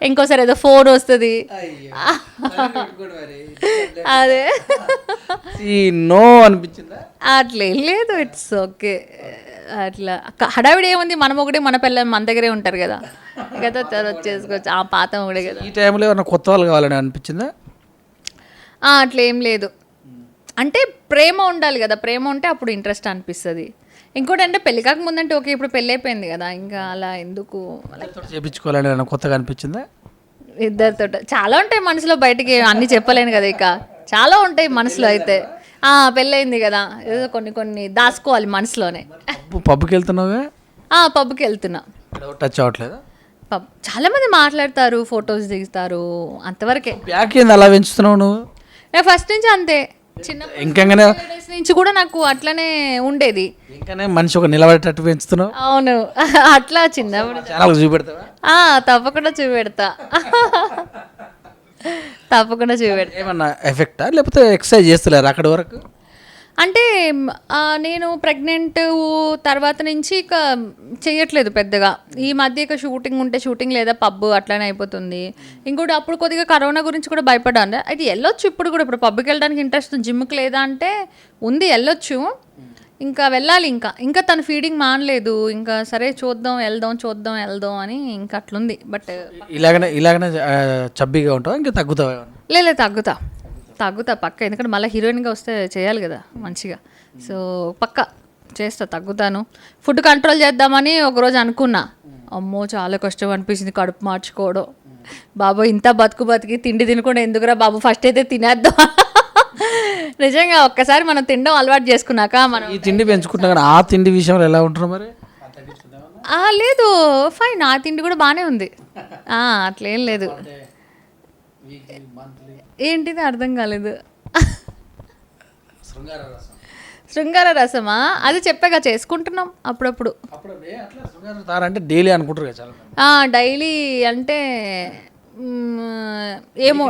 ఇంకోసారి ఏదో ఫోన్ వస్తుంది. అదే నో అనిపించిందా? అట్లా ఏం లేదు, ఇట్స్ ఓకే. అట్లా హడావిడి ఏముంది, మనం ఒకటి మన పిల్లలు మన దగ్గరే ఉంటారు కదా, కదా తర్వాత చేసుకోవచ్చు. ఆ పాత ఒకటే కదా. ఈ టైంలో ఏమన్నా కొత్త వాళ్ళు కావాలని అనిపించిందా? అట్లా ఏం లేదు. అంటే ప్రేమ ఉండాలి కదా, ప్రేమ ఉంటే అప్పుడు ఇంట్రెస్ట్ అనిపిస్తుంది. ఇంకోటి అంటే పెళ్లి కాక ముందంటే ఓకే, ఇప్పుడు పెళ్ళి అయిపోయింది కదా, ఇంకా అలా ఎందుకు చేయించుకోవాలని ఏమన్నా కొత్తగా అనిపించిందా? ఇద్దరితో చాలా ఉంటాయి మనసులో, బయటికి అన్నీ చెప్పలేను కదా, ఇక చాలా ఉంటాయి మనసులో. అయితే పెళ్ళయింది కదా, ఏదో కొన్ని దాచుకోవాలి మనసులోనే. పబ్కి వెళ్తున్నావా? పబ్కి వెళ్తున్నా. టచ్ అవ్వట్లేదా? పబ్ చాలా మంది మాట్లాడతారు, ఫొటోస్ దిగుతారు, అంతవరకే. బ్యాక్ ఏంది అలా పెంచుతున్నావు నువ్వు? నేను ఫస్ట్ నుంచి అంతే, చిన్న ఇంకంగానే నుంచి కూడా నాకు అట్లనే ఉండేది. ఇంకానే మనిషి ఒక నిలబడేటట్టు పెంచుతున్నావు. అవును, అట్లా చిన్నప్పుడు ఛానల్ చూపెడతావా? తప్పకుండా చూపెడతా. తప్పకుండా చూపెడతా. ఏమన్నా ఎఫెక్టా లేకపోతే ఎక్సర్సైజ్ చేస్తలేరు అక్కడి వరకు? అంటే నేను ప్రెగ్నెంట్ తర్వాత నుంచి ఇక చేయట్లేదు పెద్దగా. ఈ మధ్య ఇక షూటింగ్ ఉంటే షూటింగ్, లేదా పబ్ అట్లానే అయిపోతుంది. ఇంకోటి అప్పుడు కొద్దిగా కరోనా గురించి కూడా భయపడ్డాను. అయితే వెళ్ళొచ్చు ఇప్పుడు కూడా, ఇప్పుడు పబ్కి వెళ్ళడానికి ఇంట్రెస్ట్, జిమ్కి లేదా అంటే ఉంది, వెళ్ళొచ్చు. ఇంకా వెళ్ళాలి, ఇంకా తన ఫీడింగ్ మానలేదు. ఇంకా సరే చూద్దాం వెళ్దాం అని ఇంకా అట్లుంది. బట్ ఇలాగనే చబ్బీగా ఉంటావా, ఇంకా తగ్గుతావా? లేదు, తగ్గుతా పక్క. ఎందుకంటే మళ్ళీ హీరోయిన్గా వస్తే చేయాలి కదా మంచిగా. సో పక్క చేస్తా, తగ్గుతాను. ఫుడ్ కంట్రోల్ చేద్దామని ఒకరోజు అనుకున్నా. అమ్మో చాలా కష్టం అనిపించింది కడుపు మార్చుకోవడం. బాబు ఇంత బతికి తిండి తినకుండా ఎందుకురా బాబు, ఫస్ట్ అయితే తినేద్దాం. నిజంగా ఒక్కసారి మనం తినడం అలవాటు చేసుకున్నాక మనం ఈ తిండి పెంచుకుంటున్నా కానీ ఆ తిండి విషయంలో ఎలా ఉంటారు మరి? లేదు ఫైన్, ఆ తిండి కూడా బాగానే ఉంది. అట్లేం లేదు. ఏంటిది అర్థం కాలేదు. శృంగార రసమా? అది చెప్పాక చేసుకుంటున్నాం అప్పుడప్పుడు. అంటే డైలీ అనుకుంటారు కదా చాలా. డైలీ అంటే ఏమో,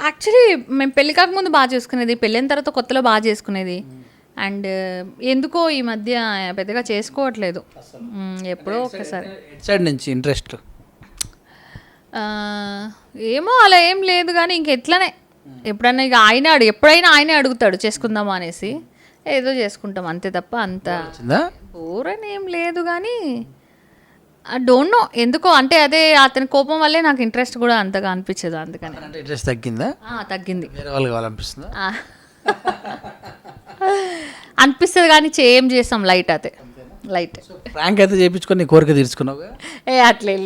యాక్చువల్లీ మేము పెళ్ళి కాకముందు బాగా చేసుకునేది, పెళ్ళైన తర్వాత కొత్తలో బాగా చేసుకునేది. అండ్ ఎందుకో ఈ మధ్య పెద్దగా చేసుకోవట్లేదు, ఎప్పుడో ఒక్కసారి. సైడ్ నుంచి ఇంట్రెస్ట్ ఏమో అలా ఏం లేదు కానీ ఇంక ఎట్లనే ఎప్పుడైనా ఇక ఎప్పుడైనా ఆయనే అడుగుతాడు చేసుకుందామా అనేసి, ఏదో చేసుకుంటాం అంతే తప్ప అంత బోర్ అని ఏం లేదు. కానీ ఐ డోంట్ నో ఎందుకో, అంటే అదే అతని కోపం వల్లే నాకు ఇంట్రెస్ట్ కూడా అంతగా అనిపించదు. అందుకని ఇంట్రెస్ట్ తగ్గిందా? తగ్గింది. వేరే వాళ్ళు కావాలనిపిస్తుందా? అనిపిస్తుంది కానీ ఏం చేస్తాం, లైట్ ప్రాంక్ అయితే చేయించుకొని నీ కోరిక తీర్చుకున్నావు? అట్లేం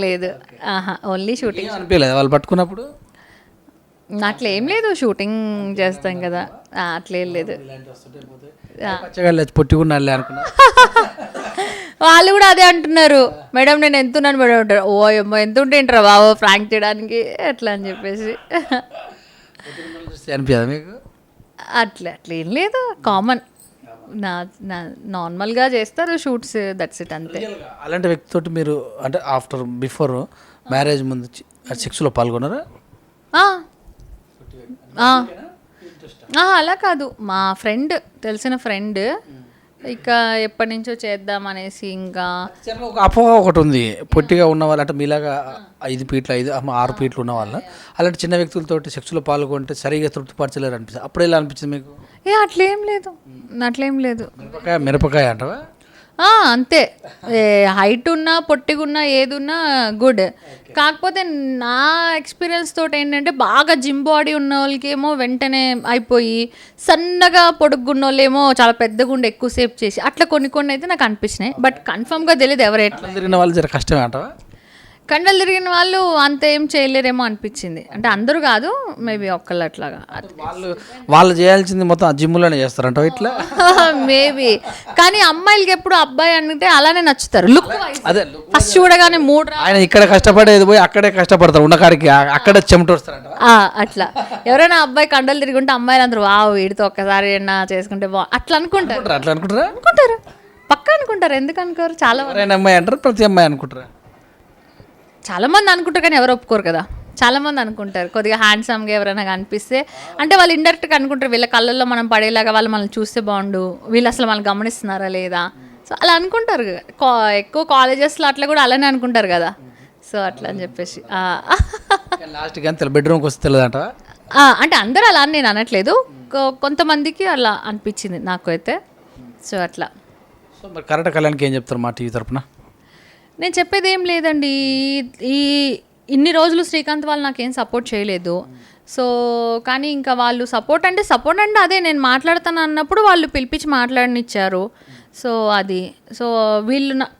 లేదు. Only shooting. అనిపించలేదు వాళ్ళు పట్టుకున్నప్పుడు? అట్లేం లేదు, షూటింగ్ చేస్తాం కదా, అట్లేం లేదు. పొట్టుకున్నాళ్ళే అనుకున్నా. వాళ్ళు కూడా అదే అంటున్నారు, మేడం నేను ఎంత ఉన్నాను మేడం అంటారు. ఓ అమ్మో ఎంత ఉంటేంటారా బాబు ప్రాంక్ చేయడానికి అట్లా అని చెప్పేసి. అనిపించదా మీకు? అట్లా ఏం లేదు, కామన్ నార్మల్గా చేస్తారు షూట్స్, దట్స్ ఇట్ అంతే. అలాంటి వ్యక్తితోటి మీరు అంటే బిఫోర్ మ్యారేజ్ ముందు సెక్స్లో పాల్గొన్నారా? అలా కాదు, మా ఫ్రెండ్, తెలిసిన ఫ్రెండ్ ఇక ఎప్పటి నుంచో చేద్దాం అనేసి. ఇంకా ఒక అపోహ ఒకటి ఉంది, పొట్టిగా ఉన్న వాళ్ళు అంటే మీలాగా 5 ఫీట్లు 6 ఫీట్లు ఉన్న వాళ్ళు అలాంటి చిన్న వ్యక్తులతోటి సెక్స్లో పాల్గొంటే సరిగా తృప్తిపరచలేరు అనిపిస్తుంది. అప్పుడు ఎలా అనిపించింది మీకు? అట్లేం లేదు. మిరపకాయ అంటావా? అంతే, హైట్ ఉన్నా పొట్టిగా ఉన్నా ఏదున్నా గుడ్. కాకపోతే నా ఎక్స్పీరియన్స్ తోటి ఏంటంటే బాగా జిమ్ బాడీ ఉన్న వాళ్ళకేమో వెంటనే అయిపోయి, సన్నగా పొడుగున్న వాళ్ళేమో చాలా పెద్దగా ఉండి ఎక్కువసేపు చేసి, అట్లా కొన్ని అయితే నాకు అనిపించినాయి. బట్ కన్ఫర్మ్గా తెలియదు ఎవరు ఎట్లా తిరిగిన వాళ్ళు జర కష్టమే అంటావా? కండలు తిరిగిన వాళ్ళు అంత ఏం చేయలేరేమో అనిపించింది. అంటే అందరూ కాదు, మేబీ ఒక్కళ్ళు అట్లాగా. వాళ్ళు చేయాల్సింది మొత్తం జిమ్లోనే చేస్తారంట ఇట్లా. మేబీ, కానీ అమ్మాయిలకి ఎప్పుడు అబ్బాయి అంటే అలానే నచ్చుతారు. లుక్ అదే ఫస్ట్ చూడగానే 3 ఆయన ఇక్కడ కష్టపడేది పోయి అక్కడే కష్టపడతారు, ఉన్నకాడికి అక్కడే చెమట వస్తారంట. అట్లా ఎవరైనా అబ్బాయి కండలు తిరిగి ఉంటే అమ్మాయిలు అందరూ వావ్ వీడితో ఒక్కసారి చేసుకుంటే అట్లా అనుకుంటారు. పక్కా అనుకుంటారు, ఎందుకు అనుకోరు? చాలా అమ్మాయి అంటారు, ప్రతి అమ్మాయి అనుకుంటారు. చాలా మంది అనుకుంటారు కానీ ఎవరు ఒప్పుకోరు కదా. చాలా మంది అనుకుంటారు కొద్దిగా హ్యాండ్సమ్గా ఎవరైనా కనిపిస్తే, అంటే వాళ్ళు ఇండైరెక్ట్గా అనుకుంటారు వీళ్ళ కళ్ళల్లో మనం పడేలాగా వాళ్ళు మనల్ని చూస్తే బాగుండు, వీళ్ళు అసలు మనల్ని గమనిస్తున్నారా లేదా. సో అలా అనుకుంటారు ఎక్కువ కాలేజెస్లో అట్లా కూడా అలానే అనుకుంటారు కదా, సో అట్లా అని చెప్పేసి లాస్ట్కి కానీ బెడ్రూమ్కి వస్తే తెలియదంట. అంటే అందరూ అలా అని నేను అనట్లేదు, కొంతమందికి అలా అనిపించింది నాకు అయితే. సో అట్లా. సో మరి కరెక్ట్ కళ్యాణ్కి ఏం చెప్తారు మా టీవీ తరపున? నేను చెప్పేది ఏం లేదండి, ఈ ఇన్ని రోజులు శ్రీకాంత్ వాళ్ళు నాకేం సపోర్ట్ చేయలేదు. సో కానీ ఇంకా వాళ్ళు సపోర్ట్ అంటే అదే నేను మాట్లాడతాను అన్నప్పుడు వాళ్ళు పిలిపించి మాట్లాడనిచ్చారు. సో అది సో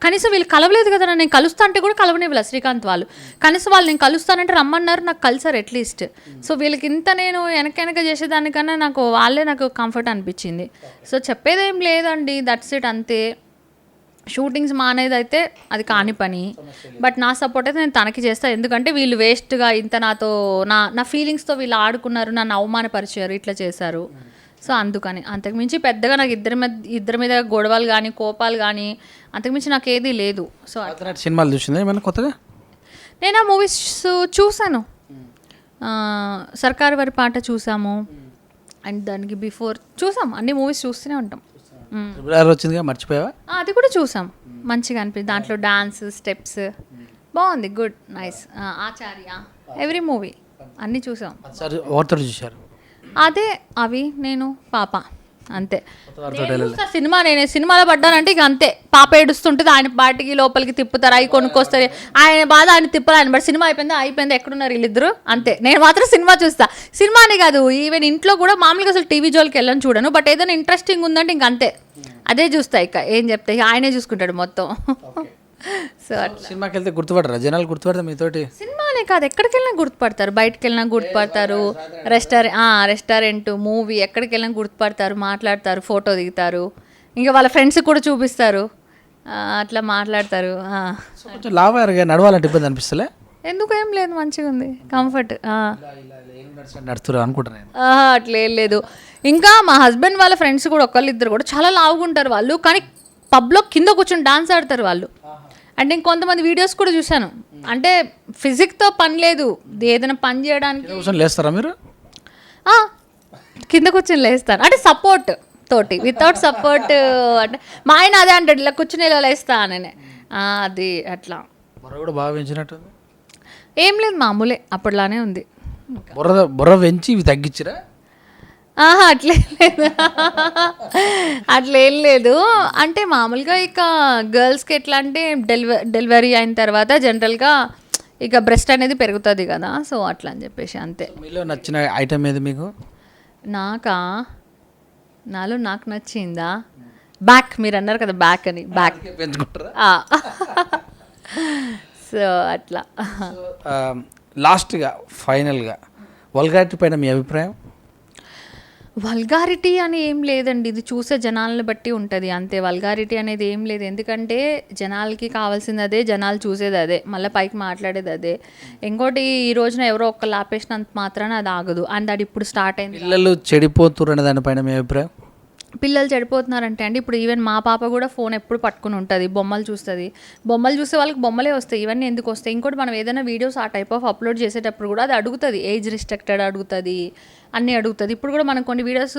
కనీసం వీళ్ళు కలవలేదు కదా, నేను కలుస్తా అంటే కూడా కలవనివ్వలే శ్రీకాంత్ వాళ్ళు. కనీసం వాళ్ళు నేను కలుస్తానంటే రమ్మన్నారు, నాకు కలిసారు అట్లీస్ట్. సో వీళ్ళకి ఇంత నేను వెనక చేసేదానికన్నా నాకు కంఫర్ట్ అనిపించింది. సో చెప్పేదేం లేదండి, దట్స్ ఇట్ అంతే. షూటింగ్స్ మానేది అయితే అది కాని పని, బట్ నా సపోర్ట్ అయితే నేను తనకి చేస్తాను. ఎందుకంటే వీళ్ళు వేస్ట్గా ఇంత నాతో నా ఫీలింగ్స్తో వీళ్ళు ఆడుకున్నారు, నన్ను అవమానపరిచారు, ఇట్లా చేశారు. సో అందుకని అంతకుమించి పెద్దగా నాకు ఇద్దరి మీద గొడవలు కానీ కోపాలు కానీ అంతకుమించి నాకు ఏదీ లేదు. సో సినిమాలు చూసిందా ఏమైనా కొత్తగా? నేను ఆ మూవీస్ చూశాను, సర్కారు వారి పాట చూసాము, అండ్ దానికి బిఫోర్ చూసాం, అన్ని మూవీస్ చూస్తూనే ఉంటాం. వచ్చిందిగా, మర్చిపోయావా? అది కూడా చూసాం, మంచిగా అనిపించింది. దాంట్లో డాన్స్ స్టెప్స్ బాగుంది, గుడ్ నైస్. ఆచార్య ఎవ్రీ మూవీ అన్నీ చూసాం. ఎవరితో చూశారు? అదే అవి నేను పాప అంతే. సినిమా నేను సినిమాలో పడ్డానంటే ఇక అంతే, పాప ఏడుస్తుంటుంది, ఆయన పాటికి లోపలికి తిప్పుతారు, అవి కొనుక్కొస్తారు, ఆయన బాధ ఆయన తిప్పారు, ఆయన బట్ సినిమా అయిపోయింది ఎక్కడున్నారు వీళ్ళిద్దరు అంతే. నేను మాత్రం సినిమా చూస్తా, సినిమానే కాదు ఈవెన్ ఇంట్లో కూడా మామూలుగా అసలు టీవీ జోలికి వెళ్ళని చూడను, బట్ ఏదైనా ఇంట్రెస్టింగ్ ఉందంటే ఇంక అంతే అదే చూస్తా. ఇక ఏం చెప్తా, ఆయనే చూసుకుంటాడు మొత్తం. సో అట్లా సినిమాకి వెళ్తే గుర్తుపడరా జనాలు? గుర్తుపడతా మీతోటి? సినిమానే కాదు, ఎక్కడికి వెళ్ళినా గుర్తుపడతారు, బయటకు వెళ్ళినా గుర్తుపడతారు, రెస్టారెంట్ మూవీ ఎక్కడికి వెళ్ళినా గుర్తుపడతారు, మాట్లాడతారు, ఫోటో దిగుతారు, ఇంకా వాళ్ళ ఫ్రెండ్స్కి కూడా చూపిస్తారు, అట్లా మాట్లాడతారు. కొంచెం లావారుగా నడవాలంటే ఇబ్బంది అనిపిస్తలే? ఎందుకు ఏం లేదు, మంచిగా ఉంది, కంఫర్ట్. నడుతురా అనుకుంటున్నాను. అట్లా ఏం లేదు. ఇంకా మా హస్బెండ్ వాళ్ళ ఫ్రెండ్స్ కూడా ఒకళ్ళిద్దరు కూడా చాలా లావుగుంటారు వాళ్ళు, కానీ పబ్లో కింద కూర్చొని డాన్స్ ఆడతారు వాళ్ళు. అంటే ఇంకొంతమంది వీడియోస్ కూడా చూశాను, అంటే ఫిజిక్తో పని లేదు, ఏదైనా పని చేయడానికి లేస్తారా మీరు? కింద కూర్చొని లేస్తారు, అంటే సపోర్ట్ తోటి, వితౌట్ సపోర్ట్ అంటే మా ఆయన అదే అంటాడు, ఇలా కూర్చుని ఇలా లేస్తా అని. అది అట్లా. కూడా బాగా పెంచినట్టుంది. ఏం లేదు, మామూలే, అప్పట్లానే ఉంది. బుర్ర పెంచి ఇవి తగ్గించరా? అట్లేం లేదు, అట్లేం లేదు. అంటే మామూలుగా ఇక గర్ల్స్కి ఎట్లా అంటే డెలివరీ అయిన తర్వాత జనరల్గా ఇక బ్రెస్ట్ అనేది పెరుగుతుంది కదా, సో అట్లా అని చెప్పేసి అంతే. మీలో నచ్చిన ఐటమ్ ఏది మీకు? నాలో నాకు నచ్చిందా బ్యాక్, మీరు అన్నారు కదా బ్యాక్ అని, బ్యాక్ పెంచుకుంటారా? సో అట్లా. లాస్ట్గా ఫైనల్గా వల్గారిటీ పైన మీ అభిప్రాయం? వల్గారిటీ అని ఏం లేదండి, ఇది చూసే జనాలను బట్టి ఉంటుంది అంతే. వల్గారిటీ అనేది ఏం లేదు, ఎందుకంటే జనాలకి కావాల్సింది అదే, జనాలు చూసేది అదే, మళ్ళీ పైకి మాట్లాడేది అదే. ఇంకోటి ఈ రోజున ఎవరో ఒక్కళ్ళు ఆపేసినంత మాత్రాన అది ఆగదు, అండ్ అది ఇప్పుడు స్టార్ట్ అయింది. పిల్లలు చెడిపోతున్నారు దానిపైన మీ అభిప్రాయం? పిల్లలు చెడిపోతున్నారంటే అండి, ఇప్పుడు ఈవెన్ మా పాప కూడా ఫోన్ ఎప్పుడు పట్టుకుని ఉంటుంది, బొమ్మలు చూస్తుంది, బొమ్మలు చూస్తే వాళ్ళకి బొమ్మలే వస్తాయి, ఇవన్నీ ఎందుకు వస్తాయి. ఇంకోటి మనం ఏదైనా వీడియోస్ ఆ టైప్ ఆఫ్ అప్లోడ్ చేసేటప్పుడు కూడా అది అడుగుతుంది, ఏజ్ రిస్ట్రిక్టెడ్ అడుగుతుంది, అన్నీ అడుగుతుంది. ఇప్పుడు కూడా మనం కొన్ని వీడియోస్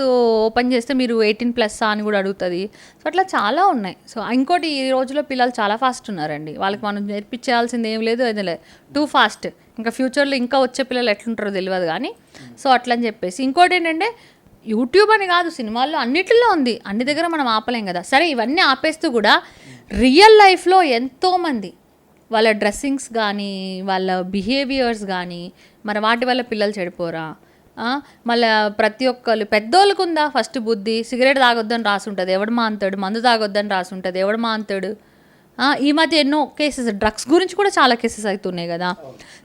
ఓపెన్ చేస్తే మీరు 18+ అని కూడా అడుగుతుంది. సో అట్లా చాలా ఉన్నాయి. సో ఇంకోటి ఈ రోజులో పిల్లలు చాలా ఫాస్ట్ ఉన్నారండి, వాళ్ళకి మనం నేర్పించాల్సింది ఏం లేదు, అది లేదు, టూ ఫాస్ట్. ఇంకా ఫ్యూచర్లో ఇంకా వచ్చే పిల్లలు ఎట్లుంటారో తెలియదు కానీ. సో అట్లా అని చెప్పేసి ఇంకోటి ఏంటంటే యూట్యూబ్ అని కాదు, సినిమాల్లో అన్నిటిలో ఉంది, అన్ని దగ్గర మనం ఆపలేం కదా. సరే ఇవన్నీ ఆపేస్తూ కూడా రియల్ లైఫ్లో ఎంతోమంది వాళ్ళ డ్రెస్సింగ్స్ కానీ వాళ్ళ బిహేవియర్స్ కానీ మరి వాటి వల్ల పిల్లలు చెడిపోరా? మళ్ళీ ప్రతి ఒక్కళ్ళు పెద్దోళ్ళకు ఉందా ఫస్ట్ బుద్ధి, సిగరెట్ తాగొద్దని రాసి ఉంటుంది, ఎవడు మాంతాడు, మందు తాగొద్దని రాసి ఉంటుంది, ఎవడు మాంతాడు. ఈ మధ్య ఎన్నో కేసెస్ డ్రగ్స్ గురించి కూడా చాలా కేసెస్ అవుతున్నాయి కదా.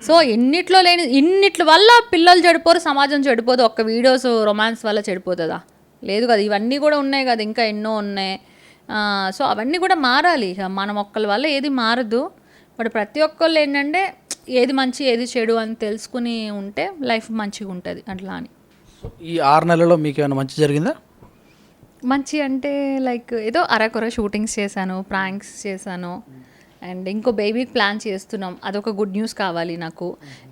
సో ఇన్నిట్ల వల్ల పిల్లలు చెడిపోరు, సమాజం చెడిపోదు, ఒక్క వీడియోస్ రొమాన్స్ వల్ల చెడిపోతుందా? లేదు కదా, ఇవన్నీ కూడా ఉన్నాయి కదా, ఇంకా ఎన్నో ఉన్నాయి. సో అవన్నీ కూడా మారాలి, మనం ఒక్కళ్ళ వల్ల ఏది మారదు. బట్ ప్రతి ఒక్కళ్ళు ఏంటంటే ఏది మంచి ఏది చెడు అని తెలుసుకుని ఉంటే లైఫ్ మంచిగా ఉంటుంది అట్లా అని. ఈ 6 నెలల్లో మీకు ఏమైనా మంచి జరిగిందా? మంచి అంటే లైక్ ఏదో అరకొర షూటింగ్స్ చేశాను, ప్రాంక్స్ చేశాను, అండ్ ఇంకో బేబీకి ప్లాన్ చేస్తున్నాం, అదొక గుడ్ న్యూస్ కావాలి నాకు.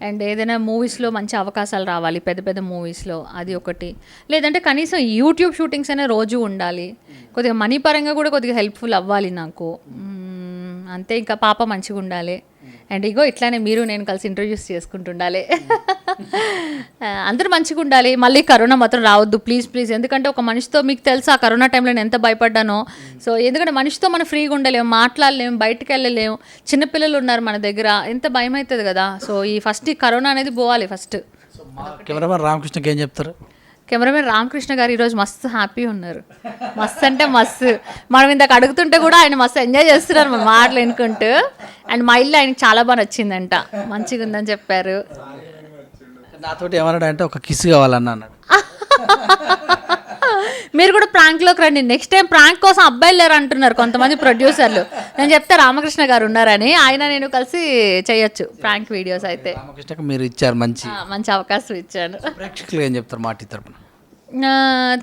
అండ్ ఏదైనా మూవీస్లో మంచి అవకాశాలు రావాలి, పెద్ద పెద్ద మూవీస్లో, అది ఒకటి. లేదంటే కనీసం యూట్యూబ్ షూటింగ్స్ అనే రోజు ఉండాలి. కొద్దిగా మనీ పరంగా కూడా కొద్దిగా హెల్ప్ఫుల్ అవ్వాలి నాకు. అంతే, ఇంకా పాప మంచిగా ఉండాలి. అండ్ ఇగో ఇట్లానే మీరు నేను కలిసి ఇంట్రొడ్యూస్ చేసుకుంటుండాలి. అందరూ మంచిగా ఉండాలి. మళ్ళీ కరోనా మాత్రం రావద్దు ప్లీజ్ ప్లీజ్. ఎందుకంటే ఒక మనిషితో మీకు తెలుసు ఆ కరోనా టైంలో నేను ఎంత భయపడ్డానో. సో ఎందుకంటే మనిషితో మనం ఫ్రీగా ఉండలేము, మాట్లాడలేము, బయటకు వెళ్ళలేము, చిన్నపిల్లలు ఉన్నారు మన దగ్గర, ఎంత భయం అవుతుంది కదా. సో ఈ కరోనా అనేది పోవాలి ఫస్ట్. కెమెరామెన్ రామకృష్ణకి ఏం చెప్తారు? కెమెరామెన్ రామకృష్ణ గారు ఈరోజు మస్తు హ్యాపీ ఉన్నారు. మస్తు అంటే మస్తు. మనం ఇందాక అడుగుతుంటే కూడా ఆయన మస్తు ఎంజాయ్ చేస్తున్నారు మన మాటలు వినుకుంటూ. అండ్ మా ఇల్లు ఆయనకి చాలా బాగా నచ్చిందంట, మంచిగా ఉందని చెప్పారు. నాతోటి ఏమన్నాడు అంటే ఒక కిస్ కావాలన్నా అన్నాడు. మీరు కూడా ప్రాంక్లోకి రండి. నెక్స్ట్ టైం ప్రాంక్ కోసం అబ్బాయిలు లేరు అంటున్నారు కొంతమంది ప్రొడ్యూసర్లు. నేను చెప్తే రామకృష్ణ గారు ఉన్నారని, ఆయన నేను కలిసి చేయొచ్చు ప్రాంక్ వీడియోస్. అయితే రామకృష్ణకి మీరు ఇచ్చారు మంచి అవకాశం ఇచ్చాను. ప్రేక్షకులు ఏం చెప్తారు మా టీ తరపున?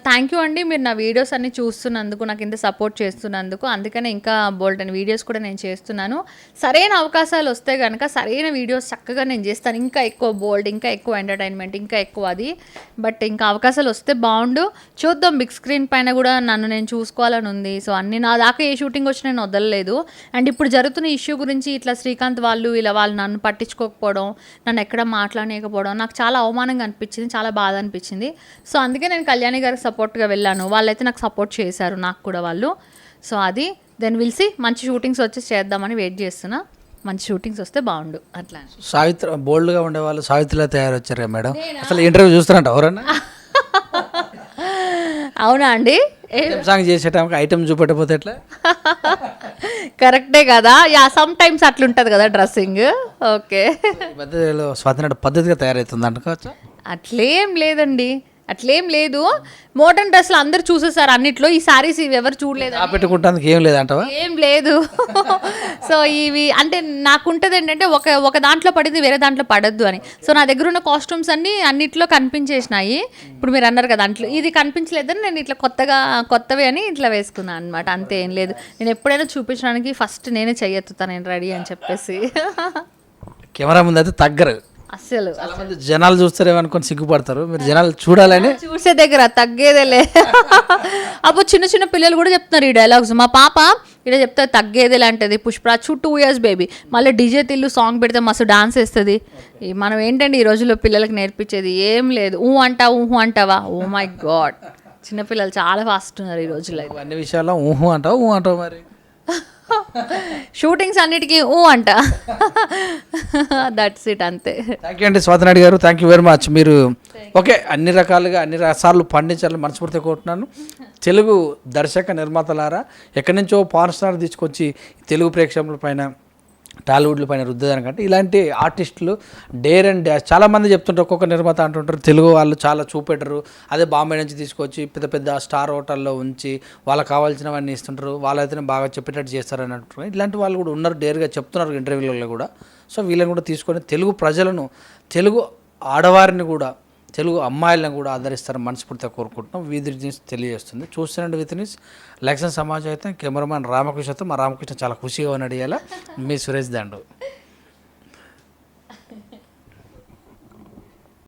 థ్యాంక్ యూ అండి, మీరు నా వీడియోస్ అన్ని చూస్తున్నందుకు, నాకు ఇంత సపోర్ట్ చేస్తున్నందుకు. అందుకనే ఇంకా బోల్డ్ అని వీడియోస్ కూడా నేను చేస్తున్నాను. సరైన అవకాశాలు వస్తే కనుక సరైన వీడియోస్ చక్కగా నేను చేస్తాను. ఇంకా ఎక్కువ బోల్డ్, ఇంకా ఎక్కువ ఎంటర్టైన్మెంట్, ఇంకా ఎక్కువ అది. బట్ ఇంకా అవకాశాలు వస్తే బాగుండు. చూద్దాం, బిగ్ స్క్రీన్ పైన కూడా నన్ను నేను చూసుకోవాలని ఉంది. సో అన్ని నా దాకా ఏ షూటింగ్ వచ్చి నేను వదలలేదు. అండ్ ఇప్పుడు జరుగుతున్న ఇష్యూ గురించి ఇట్లా శ్రీకాంత్ వాళ్ళు వాళ్ళు నన్ను పట్టించుకోకపోవడం, నన్ను ఎక్కడ మాట్లాడలేకపోవడం నాకు చాలా అవమానంగా అనిపించింది, చాలా బాధ అనిపించింది. సో అందుకే నేను కళ్యాణి గారికి సపోర్ట్గా వెళ్ళాను. వాళ్ళైతే నాకు సపోర్ట్ చేశారు, నాకు కూడా వాళ్ళు. సో అది దెన్ విల్సి మంచి షూటింగ్స్ వచ్చి చేద్దామని వెయిట్ చేస్తున్నా. మంచి షూటింగ్స్ వస్తే బాగుండు. అట్లా సావిత్రి బోల్డ్గా ఉండేవాళ్ళు సావిత్రిలా తయారొచ్చారు మేడం. అసలు ఇంటర్వ్యూ చూస్తారంట ఎవరన్నా? అవునా అండి? సాంగ్ చేసేటానికి ఐటమ్ చూపెట్టకపోతే ఎట్లా? కరెక్టే కదా. యా, సమ్ టైమ్స్ అట్లుంటుంది కదా డ్రెస్సింగ్. ఓకే, పద్ధతిలో స్వాతంత్ర పద్ధతిగా తయారవుతుంది అనుకోవచ్చా? అట్లేం లేదు. మోడర్న్ డ్రెస్లు అందరు చూసేసారు అన్నిట్లో. ఈ సారీస్ ఇవి ఎవరు చూడలేదు, పెట్టుకుంటానికి ఏం లేదంటవా? ఏం లేదు. సో ఇవి అంటే నాకుంటుంది ఏంటంటే ఒక దాంట్లో పడింది వేరే దాంట్లో పడద్దు అని. సో నా దగ్గర ఉన్న కాస్ట్యూమ్స్ అన్నిట్లో కనిపించేసినాయి. ఇప్పుడు మీరు అన్నారు కదా దాంట్లో ఇది కనిపించలేదని నేను ఇట్లా కొత్తవి అని ఇట్లా వేసుకున్నాను అనమాట. అంతే, ఏం లేదు. నేను ఎప్పుడైనా చూపించడానికి ఫస్ట్ నేనే చెయ్యెత్తుతాను, నేను రెడీ అని చెప్పేసి. కెమెరా ముందు అయితే తగ్గరు అస్సలు. జనాలు చూస్తారేమనుకొని సిగ్గుపడతారు. మీరు జనాలు చూడాలని చూసే దగ్గర తగ్గేదేలే. అప్పుడు చిన్న పిల్లలు కూడా చెప్తున్నారు ఈ డైలాగ్స్. మా పాప ఇక్కడ చెప్తే తగ్గేదేలే అంటది. Pushparaj 2 years baby. మళ్ళీ డీజే తిల్లు సాంగ్ పెడితే మస్తు డాన్స్ వేస్తుంది. మనం ఏంటండి ఈ రోజుల్లో పిల్లలకి నేర్పించేది ఏం లేదు. అంటావా? ఓ మై గాడ్, చిన్నపిల్లలు చాలా ఫాస్ట్ ఉన్నారు ఈ రోజుల్లో. అన్ని విషయాల్లో ఊహు అంటావు మరి. షూటింగ్స్ అన్నిటికీ అంట. దట్స్ ఇట్, అంతే. థ్యాంక్ యూ అండి స్వాతినాయుడు గారు, థ్యాంక్ యూ వెరీ మచ్. మీరు ఓకే అన్ని రకాలుగా అన్ని రసాలు పండించాలని మనస్ఫూర్తిగా కోరుతున్నాను. తెలుగు దర్శక నిర్మాతలారా, ఎక్కడి నుంచో పవర్ స్టార్ తీసుకొచ్చి తెలుగు ప్రేక్షకుల పైన టాలీవుడ్ల పైన రుద్దదానికంటే ఇలాంటి ఆర్టిస్టులు డేర్ అండ్ డాష్. చాలామంది చెప్తుంటారు, ఒక్కొక్క నిర్మాత అంటుంటారు తెలుగు వాళ్ళు చాలా చూపెట్టరు, అదే బాంబే నుంచి తీసుకొచ్చి పెద్ద స్టార్ హోటల్లో ఉంచి వాళ్ళకి కావాల్సినవన్నీ ఇస్తుంటారు, వాళ్ళైతేనే బాగా చెప్పేటట్టు చేస్తారని అంటున్నారు. ఇలాంటి వాళ్ళు కూడా ఉన్నారు, డేర్గా చెప్తున్నారు ఇంటర్వ్యూలలో కూడా. సో వీళ్ళని కూడా తీసుకొని తెలుగు ప్రజలను, తెలుగు ఆడవారిని కూడా, తెలుగు అమ్మాయిలను కూడా ఆదరిస్తారని మనస్ఫూర్తిగా కోరుకుంటున్నాం. వీధి న్యూస్ తెలియజేస్తుంది. చూస్తున్నాండి విత్ న్యూస్ లక్ష్మణ్ సమాజ్ అయితే కెమెరామ్యాన్ రామకృష్ణతో. మా రామకృష్ణ చాలా ఖుషిగా ఉన్నాడు. ఇవాళ మీ సురేష్ దండు.